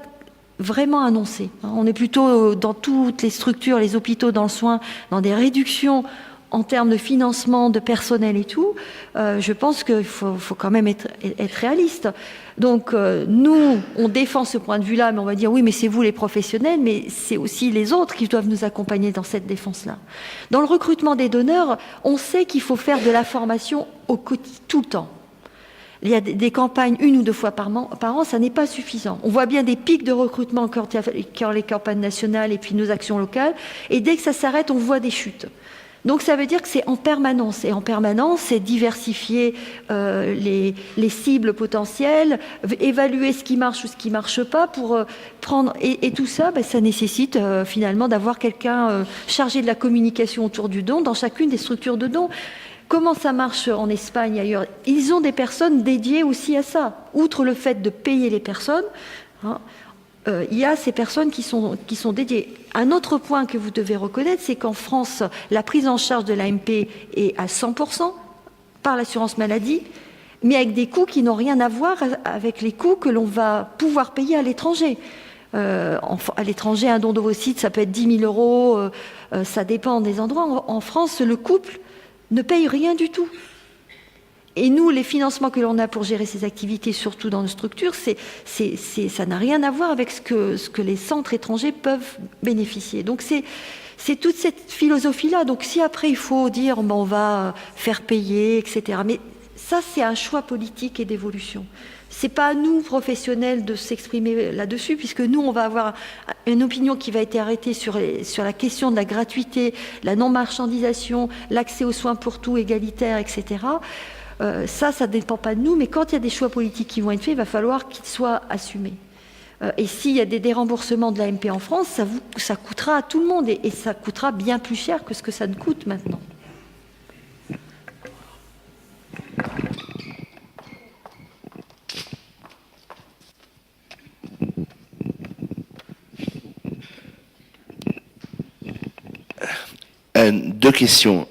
vraiment annoncées. On est plutôt dans toutes les structures, les hôpitaux, dans le soin, dans des réductions en termes de financement, de personnel et tout. Je pense qu'il faut quand même être réaliste. Donc nous, on défend ce point de vue-là, mais on va dire oui, mais c'est vous les professionnels, mais c'est aussi les autres qui doivent nous accompagner dans cette défense-là. Dans le recrutement des donneurs, on sait qu'il faut faire de la formation tout le temps. Il y a des campagnes 1 ou 2 fois par an, ça n'est pas suffisant. On voit bien des pics de recrutement quand les campagnes nationales et puis nos actions locales, et dès que ça s'arrête, on voit des chutes. Donc ça veut dire que c'est en permanence. Et en permanence, c'est diversifier les cibles potentielles, évaluer ce qui marche ou ce qui ne marche pas pour prendre... Et tout ça, ça nécessite finalement d'avoir quelqu'un chargé de la communication autour du don dans chacune des structures de don. Comment ça marche en Espagne et ailleurs? Ils ont des personnes dédiées aussi à ça. Outre le fait de payer les personnes, il y a ces personnes qui sont dédiées. Un autre point que vous devez reconnaître, c'est qu'en France, la prise en charge de l'AMP est à 100% par l'assurance maladie, mais avec des coûts qui n'ont rien à voir avec les coûts que l'on va pouvoir payer à l'étranger. À l'étranger, un don d'ovocytes, ça peut être 10 000 euros, ça dépend des endroits. En France, le couple ne paye rien du tout. Et nous, les financements que l'on a pour gérer ces activités, surtout dans nos structures, ça n'a rien à voir avec ce que les centres étrangers peuvent bénéficier. Donc c'est toute cette philosophie-là. Donc si après il faut dire on va faire payer, etc. Mais ça, c'est un choix politique et d'évolution. C'est pas à nous, professionnels, de s'exprimer là-dessus, puisque nous, on va avoir une opinion qui va être arrêtée sur la question de la gratuité, la non-marchandisation, l'accès aux soins pour tout, égalitaire, etc. Ça ne dépend pas de nous, mais quand il y a des choix politiques qui vont être faits, il va falloir qu'ils soient assumés. Et s'il y a des déremboursements de l'AMP en France, ça coûtera à tout le monde, et ça coûtera bien plus cher que ce que ça ne coûte maintenant. Deux questions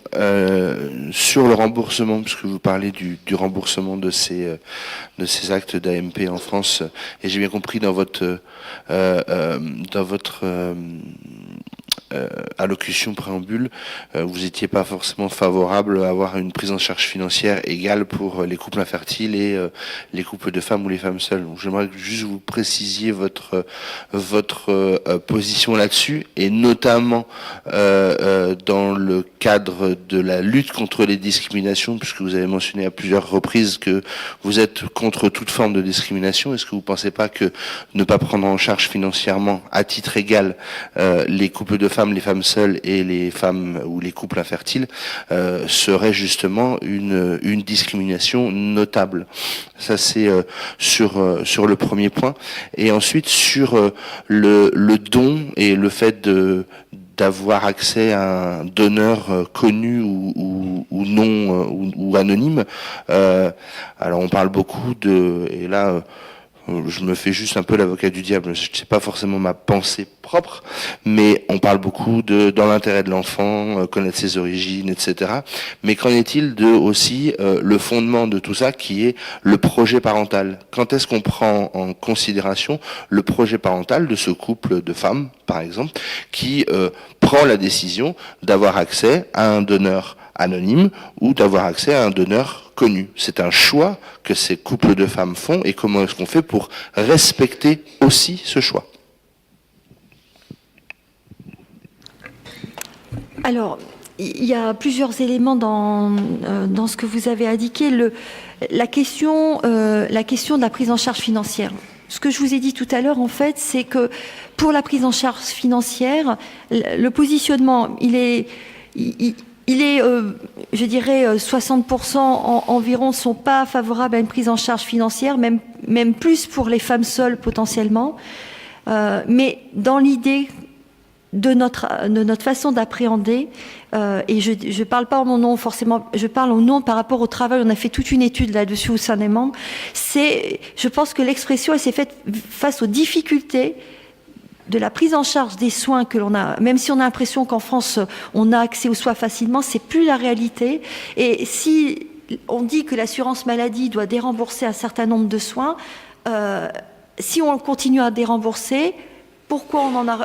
sur le remboursement, puisque vous parlez du remboursement de ces actes d'AMP en France, et j'ai bien compris dans votre allocution préambule, vous n'étiez pas forcément favorable à avoir une prise en charge financière égale pour les couples infertiles et les couples de femmes ou les femmes seules. Donc, j'aimerais que juste vous précisiez votre position là-dessus, et notamment dans le cadre de la lutte contre les discriminations, puisque vous avez mentionné à plusieurs reprises que vous êtes contre toute forme de discrimination. Est-ce que vous ne pensez pas que ne pas prendre en charge financièrement à titre égal les couples de femmes, les femmes seules et les femmes ou les couples infertiles serait justement une discrimination notable? Ça, c'est sur le premier point. Et ensuite, sur le don et le fait d'avoir accès à un donneur connu ou non ou anonyme. Alors on parle beaucoup et là je me fais juste un peu l'avocat du diable, je sais pas forcément ma pensée propre, mais on parle beaucoup dans l'intérêt de l'enfant, connaître ses origines, etc. Mais qu'en est-il aussi le fondement de tout ça, qui est le projet parental? Quand est-ce qu'on prend en considération le projet parental de ce couple de femmes, par exemple, qui prend la décision d'avoir accès à un donneur anonyme ou d'avoir accès à un donneur connu? C'est un choix que ces couples de femmes font, et comment est-ce qu'on fait pour respecter aussi ce choix? Alors, il y a plusieurs éléments dans ce que vous avez indiqué. La question de la prise en charge financière. Ce que je vous ai dit tout à l'heure, en fait, c'est que pour la prise en charge financière, le positionnement, il est, je dirais, 60% environ sont pas favorables à une prise en charge financière, même plus pour les femmes seules potentiellement. Mais dans l'idée de notre façon d'appréhender, et je parle pas en mon nom forcément, je parle au nom par rapport au travail, on a fait toute une étude là-dessus au sein des membres, je pense que l'expression, elle s'est faite face aux difficultés de la prise en charge des soins que l'on a, même si on a l'impression qu'en France, on a accès aux soins facilement, c'est plus la réalité. Et si on dit que l'assurance maladie doit dérembourser un certain nombre de soins, si on continue à dérembourser, pourquoi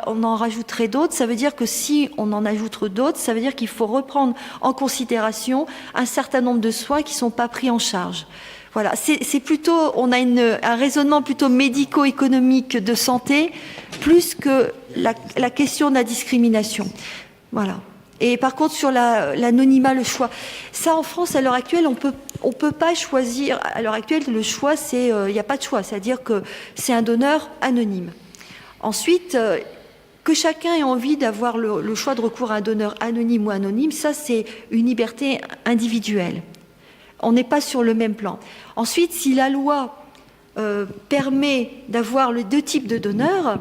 on en rajouterait d'autres? Ça veut dire que si on en ajoute d'autres, ça veut dire qu'il faut reprendre en considération un certain nombre de soins qui ne sont pas pris en charge. Voilà, c'est plutôt, on a un raisonnement plutôt médico-économique de santé, plus que la question de la discrimination. Voilà. Et par contre, sur l'anonymat, le choix, ça en France, à l'heure actuelle, on peut pas choisir. À l'heure actuelle, le choix, il n'y a pas de choix, c'est-à-dire que c'est un donneur anonyme. Ensuite, que chacun ait envie d'avoir le choix de recours à un donneur anonyme ou anonyme, ça, c'est une liberté individuelle. On n'est pas sur le même plan. Ensuite, si la loi permet d'avoir les deux types de donneurs,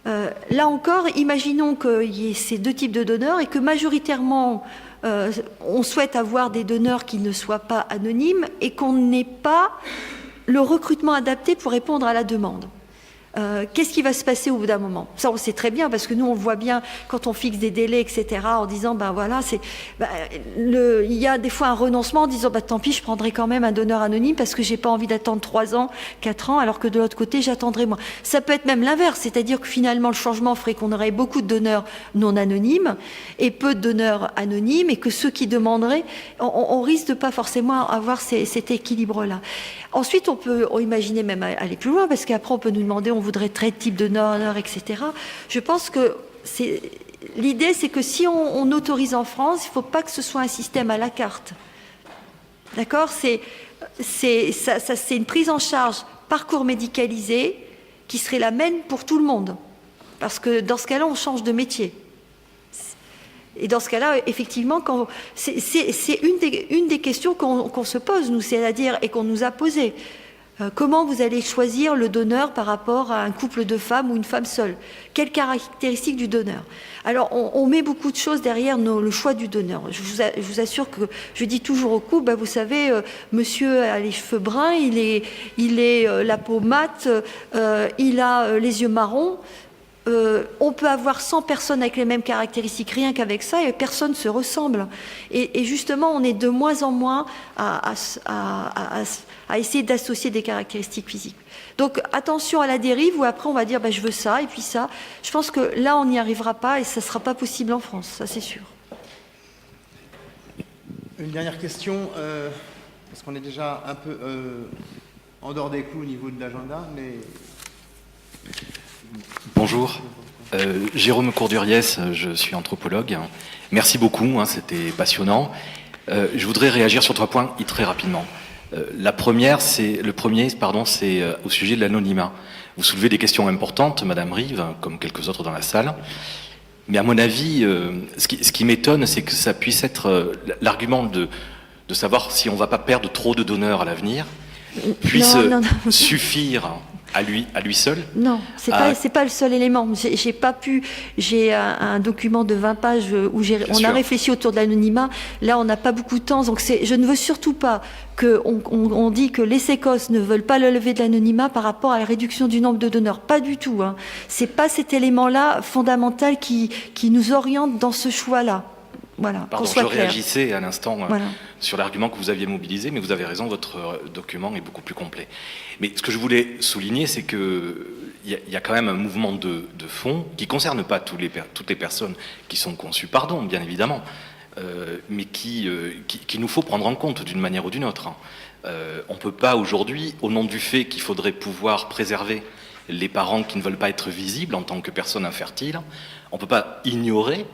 là encore, imaginons qu'il y ait ces deux types de donneurs et que majoritairement, on souhaite avoir des donneurs qui ne soient pas anonymes et qu'on n'ait pas le recrutement adapté pour répondre à la demande. Qu'est-ce qui va se passer au bout d'un moment? Ça, on sait très bien, parce que nous, on le voit bien quand on fixe des délais, etc., en disant, ben voilà, il y a des fois un renoncement en disant, ben tant pis, je prendrai quand même un donneur anonyme parce que j'ai pas envie d'attendre 3 ans, 4 ans, alors que de l'autre côté, j'attendrai moins. Ça peut être même l'inverse, c'est-à-dire que finalement, le changement ferait qu'on aurait beaucoup de donneurs non anonymes et peu de donneurs anonymes, et que ceux qui demanderaient, on risque de pas forcément avoir cet équilibre-là. Ensuite, on peut imaginer même aller plus loin, parce qu'après, on peut nous demander, on voudrait tel type de donneur, etc. Je pense que l'idée, c'est que si on autorise en France, il ne faut pas que ce soit un système à la carte. D'accord ? C'est une prise en charge parcours médicalisé qui serait la même pour tout le monde. Parce que dans ce cas-là, on change de métier. Et dans ce cas-là, effectivement, c'est une des questions qu'on se pose, nous, c'est-à-dire, et qu'on nous a posées. Comment vous allez choisir le donneur par rapport à un couple de femmes ou une femme seule? Quelles caractéristiques du donneur? Alors, on met beaucoup de choses derrière le choix du donneur. Je vous assure que je dis toujours au couple, vous savez, monsieur a les cheveux bruns, il est la peau mate, il a les yeux marrons. On peut avoir 100 personnes avec les mêmes caractéristiques, rien qu'avec ça, et personne ne se ressemble. Et justement, on est de moins en moins à essayer d'associer des caractéristiques physiques. Donc attention à la dérive, où après on va dire je veux ça, et puis ça. Je pense que là, on n'y arrivera pas, et ça ne sera pas possible en France, ça c'est sûr. Une dernière question, parce qu'on est déjà un peu en dehors des clous au niveau de l'agenda, mais... Bonjour, Jérôme Courduriès, je suis anthropologue. Merci beaucoup, c'était passionnant. Je voudrais réagir sur 3 points très rapidement. Le premier, c'est au sujet de l'anonymat. Vous soulevez des questions importantes, Madame Rive, comme quelques autres dans la salle. Mais à mon avis, ce qui m'étonne, c'est que ça puisse être l'argument de savoir si on ne va pas perdre trop de donneurs à l'avenir, puisse suffire à lui seul. Non, c'est pas le seul élément. J'ai un document de 20 pages où on a réfléchi autour de l'anonymat. Là, on n'a pas beaucoup de temps, donc je ne veux surtout pas qu'on dit que les sécos ne veulent pas le lever de l'anonymat par rapport à la réduction du nombre de donneurs. Pas du tout. C'est pas cet élément-là fondamental qui nous oriente dans ce choix-là. Voilà, pardon, je réagissais à l'instant sur l'argument que vous aviez mobilisé, mais vous avez raison, votre document est beaucoup plus complet. Mais ce que je voulais souligner, c'est qu'il y a quand même un mouvement de fond qui ne concerne pas toutes les personnes qui sont conçues, bien évidemment, mais qu'il nous faut prendre en compte d'une manière ou d'une autre. On ne peut pas aujourd'hui, au nom du fait qu'il faudrait pouvoir préserver les parents qui ne veulent pas être visibles en tant que personnes infertiles, on ne peut pas ignorer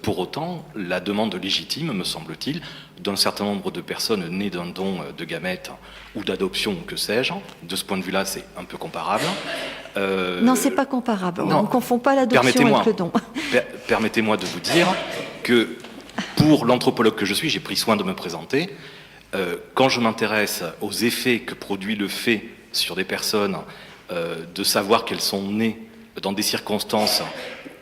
pour autant la demande légitime, me semble-t-il, d'un certain nombre de personnes nées d'un don de gamètes ou d'adoption, que sais-je. De ce point de vue-là, c'est un peu comparable. Non, c'est pas comparable. On ne confond pas l'adoption avec le don. Permettez-moi de vous dire que pour l'anthropologue que je suis, j'ai pris soin de me présenter. Quand je m'intéresse aux effets que produit le fait sur des personnes de savoir qu'elles sont nées dans des circonstances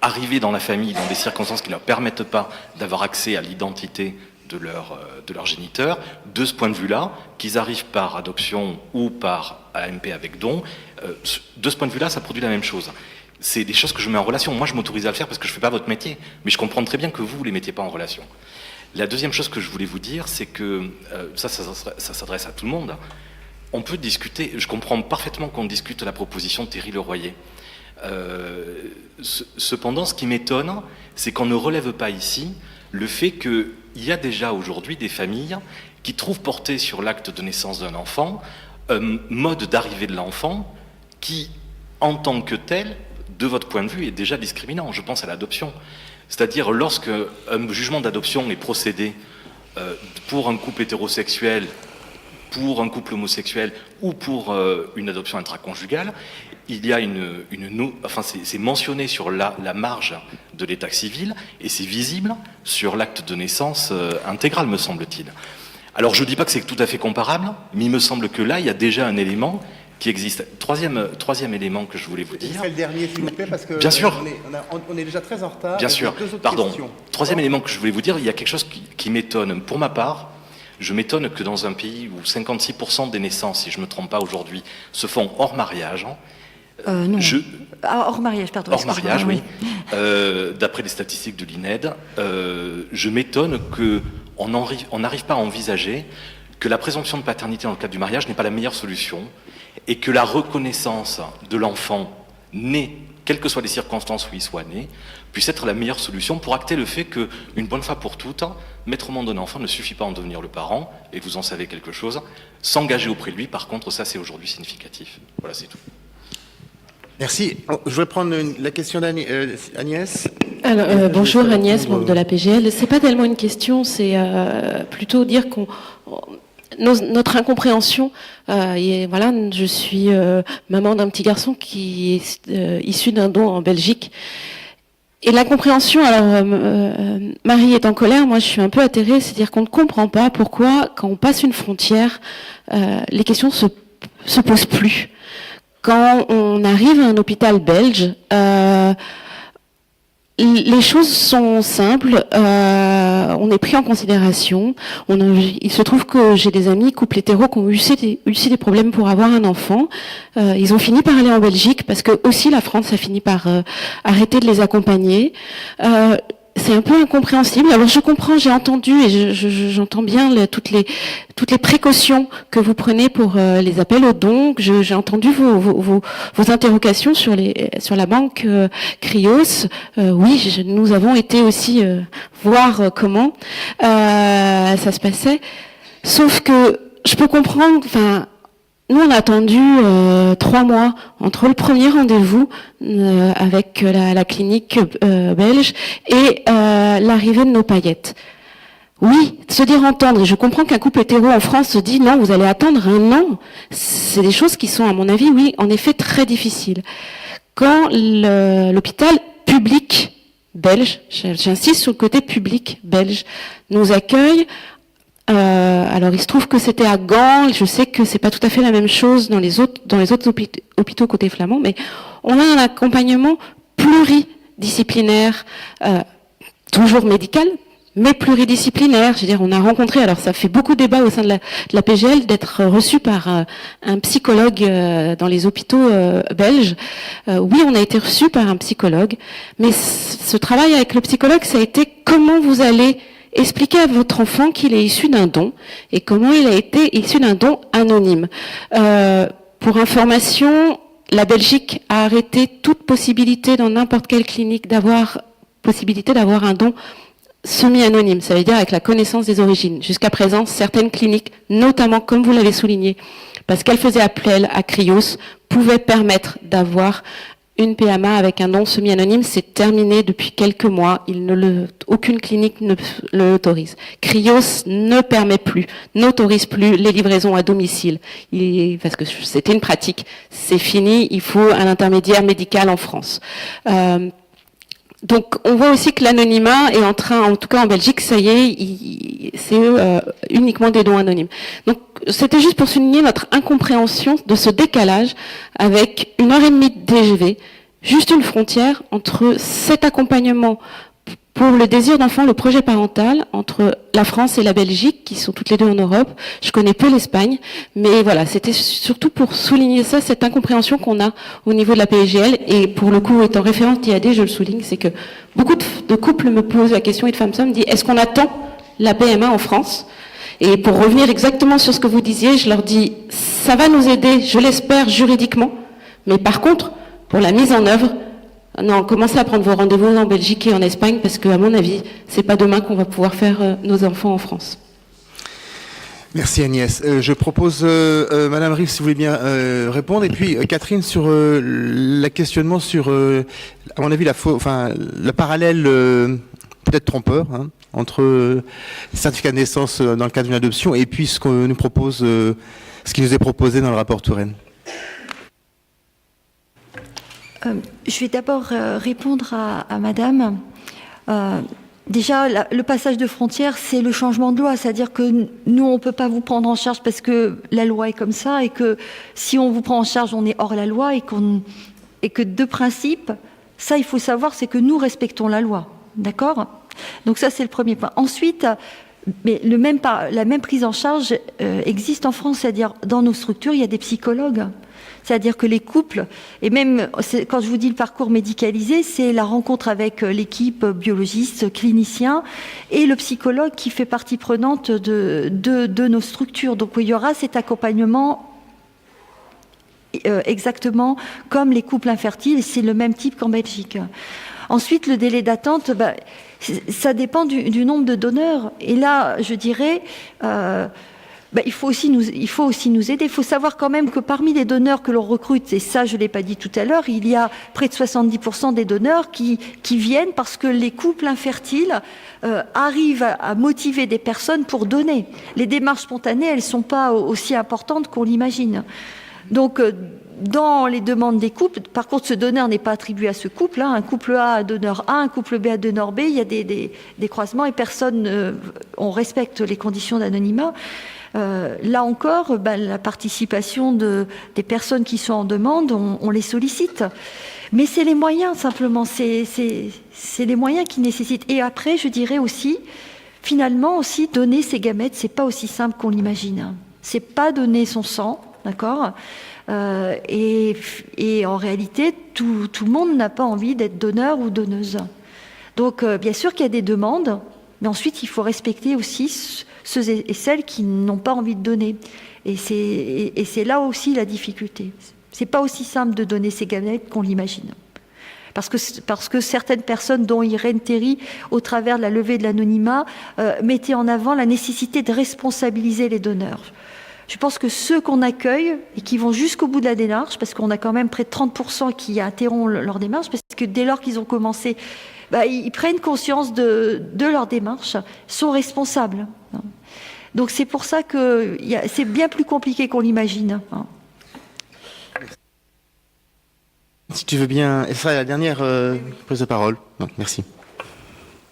arriver dans la famille dans des circonstances qui ne leur permettent pas d'avoir accès à l'identité de leur géniteur, de ce point de vue-là, qu'ils arrivent par adoption ou par AMP avec don, de ce point de vue-là, ça produit la même chose. C'est des choses que je mets en relation. Moi, je m'autorise à le faire parce que je ne fais pas votre métier, mais je comprends très bien que vous ne les mettiez pas en relation. La deuxième chose que je voulais vous dire, c'est que, ça s'adresse à tout le monde, on peut discuter, je comprends parfaitement qu'on discute de la proposition de Thierry Leroyer. Cependant, ce qui m'étonne, c'est qu'on ne relève pas ici le fait qu'il y a déjà aujourd'hui des familles qui trouvent porter sur l'acte de naissance d'un enfant un mode d'arrivée de l'enfant qui, en tant que tel, de votre point de vue, est déjà discriminant. Je pense à l'adoption. C'est-à-dire, lorsque un jugement d'adoption est procédé pour un couple hétérosexuel, pour un couple homosexuel ou pour une adoption intraconjugale, il y a c'est mentionné sur la marge de l'état civil et c'est visible sur l'acte de naissance intégral, me semble-t-il. Alors je ne dis pas que c'est tout à fait comparable, mais il me semble que là, il y a déjà un élément qui existe. Troisième élément que je voulais vous dire. C'est le dernier, s'il vous plaît, parce que bien sûr. On est déjà très en retard. Bien sûr. Pardon. Troisième élément que je voulais vous dire, il y a quelque chose qui m'étonne. Pour ma part, je m'étonne que dans un pays où 56% des naissances, si je ne me trompe pas aujourd'hui, se font hors mariage. Non. Hors mariage, pardon. Hors mariage, oui. D'après les statistiques de l'INED, je m'étonne qu'on n'arrive pas à envisager que la présomption de paternité dans le cadre du mariage n'est pas la meilleure solution et que la reconnaissance de l'enfant né, quelles que soient les circonstances où il soit né, puisse être la meilleure solution pour acter le fait qu'une bonne fois pour toutes, mettre au monde un enfant ne suffit pas à en devenir le parent, et vous en savez quelque chose. S'engager auprès de lui, par contre, ça c'est aujourd'hui significatif. Voilà, c'est tout. Merci. Je vais prendre la question d'Agnès. Alors, bonjour Agnès, membre de la PGL. C'est pas tellement une question, c'est plutôt dire notre incompréhension. Voilà, je suis maman d'un petit garçon qui est issu d'un don en Belgique. Et l'incompréhension, alors Marie est en colère, moi je suis un peu atterrée, c'est-à-dire qu'on ne comprend pas pourquoi, quand on passe une frontière, les questions se posent plus. Quand on arrive à un hôpital belge, les choses sont simples. on est pris en considération. Il se trouve que j'ai des amis, couples hétéros, qui ont eu aussi des problèmes pour avoir un enfant. Ils ont fini par aller en Belgique parce que aussi la France a fini par arrêter de les accompagner. C'est un peu incompréhensible. Alors je comprends, j'ai entendu et j'entends bien toutes les précautions que vous prenez pour les appels aux dons. J'ai entendu vos interrogations sur la banque Cryos. Oui, nous avons été aussi voir comment ça se passait. Sauf que je peux comprendre. Enfin, nous on a attendu 3 mois entre le premier rendez-vous avec la clinique belge et l'arrivée de nos paillettes. Oui, se dire entendre, et je comprends qu'un couple hétéro en France se dit non, vous allez attendre un an. C'est des choses qui sont, à mon avis, oui, en effet, très difficiles. Quand l'hôpital public belge, j'insiste sur le côté public belge, nous accueille, alors il se trouve que c'était à Gand, je sais que c'est pas tout à fait la même chose dans les autres hôpitaux côté flamand, mais on a un accompagnement pluridisciplinaire, toujours médical, mais pluridisciplinaire. Je veux dire, on a rencontré, alors ça fait beaucoup de débat au sein de la PGL d'être reçu par un psychologue dans les hôpitaux belges. Oui, on a été reçu par un psychologue, mais ce travail avec le psychologue, ça a été comment vous allez expliquer à votre enfant qu'il est issu d'un don et comment il a été issu d'un don anonyme. Pour information, la Belgique a arrêté toute possibilité dans n'importe quelle clinique d'avoir un don semi-anonyme, ça veut dire avec la connaissance des origines. Jusqu'à présent, certaines cliniques, notamment comme vous l'avez souligné, parce qu'elles faisaient appel à Cryos, pouvaient permettre d'avoir une PMA avec un don semi-anonyme. C'est terminé depuis quelques mois. Aucune clinique ne l'autorise. Cryos n'autorise plus les livraisons à domicile. Parce que c'était une pratique. C'est fini. Il faut un intermédiaire médical en France. Donc, on voit aussi que l'anonymat est en train, en tout cas en Belgique, ça y est, c'est uniquement des dons anonymes. Donc, c'était juste pour souligner notre incompréhension de ce décalage avec 1h30 de TGV, juste une frontière entre cet accompagnement pour le désir d'enfant, le projet parental, entre la France et la Belgique, qui sont toutes les deux en Europe. Je connais peu l'Espagne, mais voilà, c'était surtout pour souligner ça, cette incompréhension qu'on a au niveau de la PGL. Et pour le coup, étant référente d'IAD, je le souligne, c'est que beaucoup de couples me posent la question, et de femmes me disent, est-ce qu'on attend la PMA en France? Et pour revenir exactement sur ce que vous disiez, je leur dis, ça va nous aider, je l'espère, juridiquement, mais par contre, pour la mise en œuvre, non, commencez à prendre vos rendez-vous en Belgique et en Espagne, parce qu'à mon avis, c'est pas demain qu'on va pouvoir faire nos enfants en France. Merci Agnès. Je propose, Madame Rive, si vous voulez bien répondre, et puis Catherine, sur le questionnement sur, à mon avis, le parallèle peut-être trompeur entre le certificat de naissance dans le cadre d'une adoption et puis ce qu'on nous propose, ce qui nous est proposé dans le rapport Touraine. Je vais d'abord répondre à Madame. Déjà, le passage de frontière, c'est le changement de loi. C'est-à-dire que nous, on ne peut pas vous prendre en charge parce que la loi est comme ça et que si on vous prend en charge, on est hors la loi et que de principe, ça, il faut savoir, c'est que nous respectons la loi. D'accord ? Donc ça, c'est le premier point. Ensuite, mais la même prise en charge existe en France. C'est-à-dire, dans nos structures, il y a des psychologues. C'est-à-dire que les couples, et même quand je vous dis le parcours médicalisé, c'est la rencontre avec l'équipe biologiste, clinicien et le psychologue qui fait partie prenante de nos structures. Donc il y aura cet accompagnement exactement comme les couples infertiles, et c'est le même type qu'en Belgique. Ensuite, le délai d'attente, ça dépend du nombre de donneurs. Et là, je dirais... il faut aussi nous aider. Il faut savoir quand même que parmi les donneurs que l'on recrute, et ça je ne l'ai pas dit tout à l'heure, il y a près de 70% des donneurs qui viennent parce que les couples infertiles arrivent à motiver des personnes pour donner. Les démarches spontanées, elles ne sont pas aussi importantes qu'on l'imagine. Donc, dans les demandes des couples, par contre, ce donneur n'est pas attribué à ce couple. Un couple A à donneur A, un couple B à donneur B, il y a des croisements et on respecte les conditions d'anonymat. Là encore, la participation des personnes qui sont en demande, on les sollicite. Mais c'est les moyens, simplement. C'est les moyens qui nécessitent. Et après, je dirais aussi, Finalement aussi, donner ses gamètes, c'est pas aussi simple qu'on l'imagine. C'est pas donner son sang, d'accord ? Et en réalité, tout le monde n'a pas envie d'être donneur ou donneuse. Donc, bien sûr qu'il y a des demandes, mais ensuite, il faut respecter aussi ceux et celles qui n'ont pas envie de donner. Et c'est là aussi la difficulté. C'est pas aussi simple de donner ses gamètes qu'on l'imagine. Parce que certaines personnes, dont Irène Théry, au travers de la levée de l'anonymat, mettaient en avant la nécessité de responsabiliser les donneurs. Je pense que ceux qu'on accueille et qui vont jusqu'au bout de la démarche, parce qu'on a quand même près de 30% qui interrompent leur démarche, parce que dès lors qu'ils ont commencé, ils prennent conscience de leur démarche, sont responsables. Donc c'est pour ça que c'est bien plus compliqué qu'on l'imagine. Si tu veux bien, et ça sera la dernière prise de parole. Non, merci.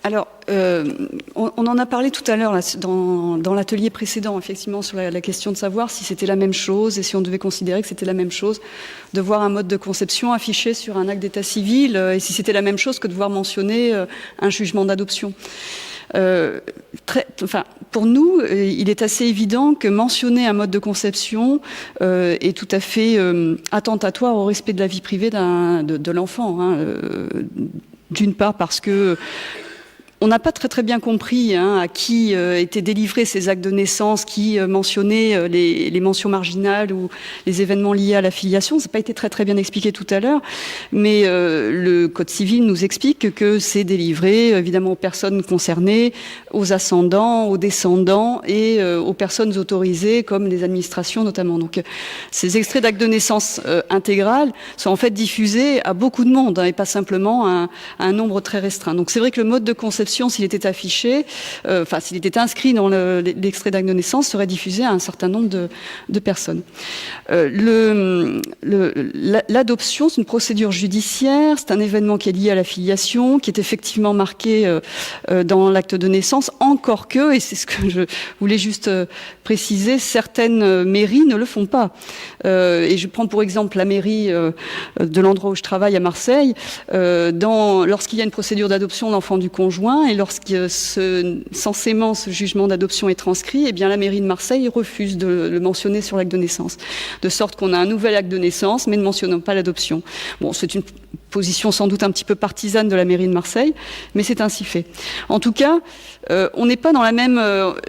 Alors, on en a parlé tout à l'heure dans l'atelier précédent, effectivement, sur la question de savoir si c'était la même chose et si on devait considérer que c'était la même chose de voir un mode de conception affiché sur un acte d'état civil et si c'était la même chose que de voir mentionner un jugement d'adoption. Pour nous, il est assez évident que mentionner un mode de conception est tout à fait attentatoire au respect de la vie privée de l'enfant. D'une part parce que on n'a pas très bien compris à qui étaient délivrés ces actes de naissance qui mentionnaient les mentions marginales ou les événements liés à la filiation. Ça n'a pas été très bien expliqué tout à l'heure, mais le Code civil nous explique que c'est délivré évidemment aux personnes concernées, aux ascendants, aux descendants et aux personnes autorisées comme les administrations notamment. Donc ces extraits d'actes de naissance intégral sont en fait diffusés à beaucoup de monde et pas simplement à un nombre très restreint. Donc c'est vrai que le mode de conception, s'il était affiché, s'il était inscrit dans l'extrait d'acte de naissance, serait diffusé à un certain nombre de personnes. L'adoption, c'est une procédure judiciaire, c'est un événement qui est lié à la filiation, qui est effectivement marqué dans l'acte de naissance, encore que, et c'est ce que je voulais juste préciser, certaines mairies ne le font pas. Et je prends pour exemple la mairie de l'endroit où je travaille à Marseille, lorsqu'il y a une procédure d'adoption d'enfants du conjoint, et lorsque censément ce jugement d'adoption est transcrit, eh bien la mairie de Marseille refuse de le mentionner sur l'acte de naissance. De sorte qu'on a un nouvel acte de naissance, mais ne mentionnant pas l'adoption. Bon, c'est une position sans doute un petit peu partisane de la mairie de Marseille, mais c'est ainsi fait. En tout cas, on n'est pas dans la même...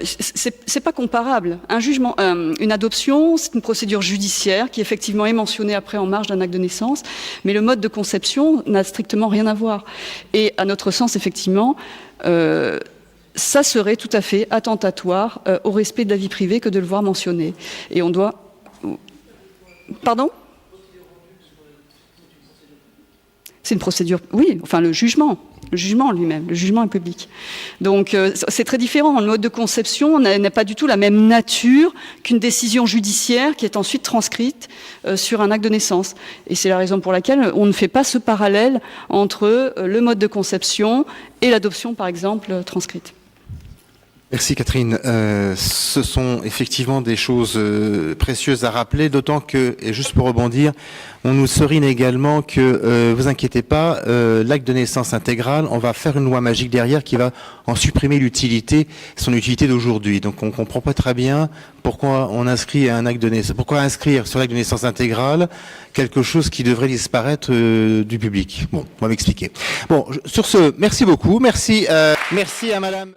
c'est pas comparable. Une adoption, c'est une procédure judiciaire qui effectivement est mentionnée après en marge d'un acte de naissance, mais le mode de conception n'a strictement rien à voir. Et à notre sens, effectivement, ça serait tout à fait attentatoire au respect de la vie privée que de le voir mentionné. Et on doit... Pardon ? C'est une procédure, oui, enfin le jugement lui-même, le jugement est public. Donc c'est très différent. Le mode de conception n'a pas du tout la même nature qu'une décision judiciaire qui est ensuite transcrite sur un acte de naissance. Et c'est la raison pour laquelle on ne fait pas ce parallèle entre le mode de conception et l'adoption, par exemple, transcrite. Merci Catherine. Ce sont effectivement des choses précieuses à rappeler, d'autant que, et juste pour rebondir, on nous serine également que, vous inquiétez pas, l'acte de naissance intégral, on va faire une loi magique derrière qui va en supprimer son utilité d'aujourd'hui. Donc on comprend pas très bien pourquoi on inscrit un acte de naissance, pourquoi inscrire sur l'acte de naissance intégral quelque chose qui devrait disparaître du public. Bon, on va m'expliquer. Bon, sur ce, merci beaucoup, merci à Madame.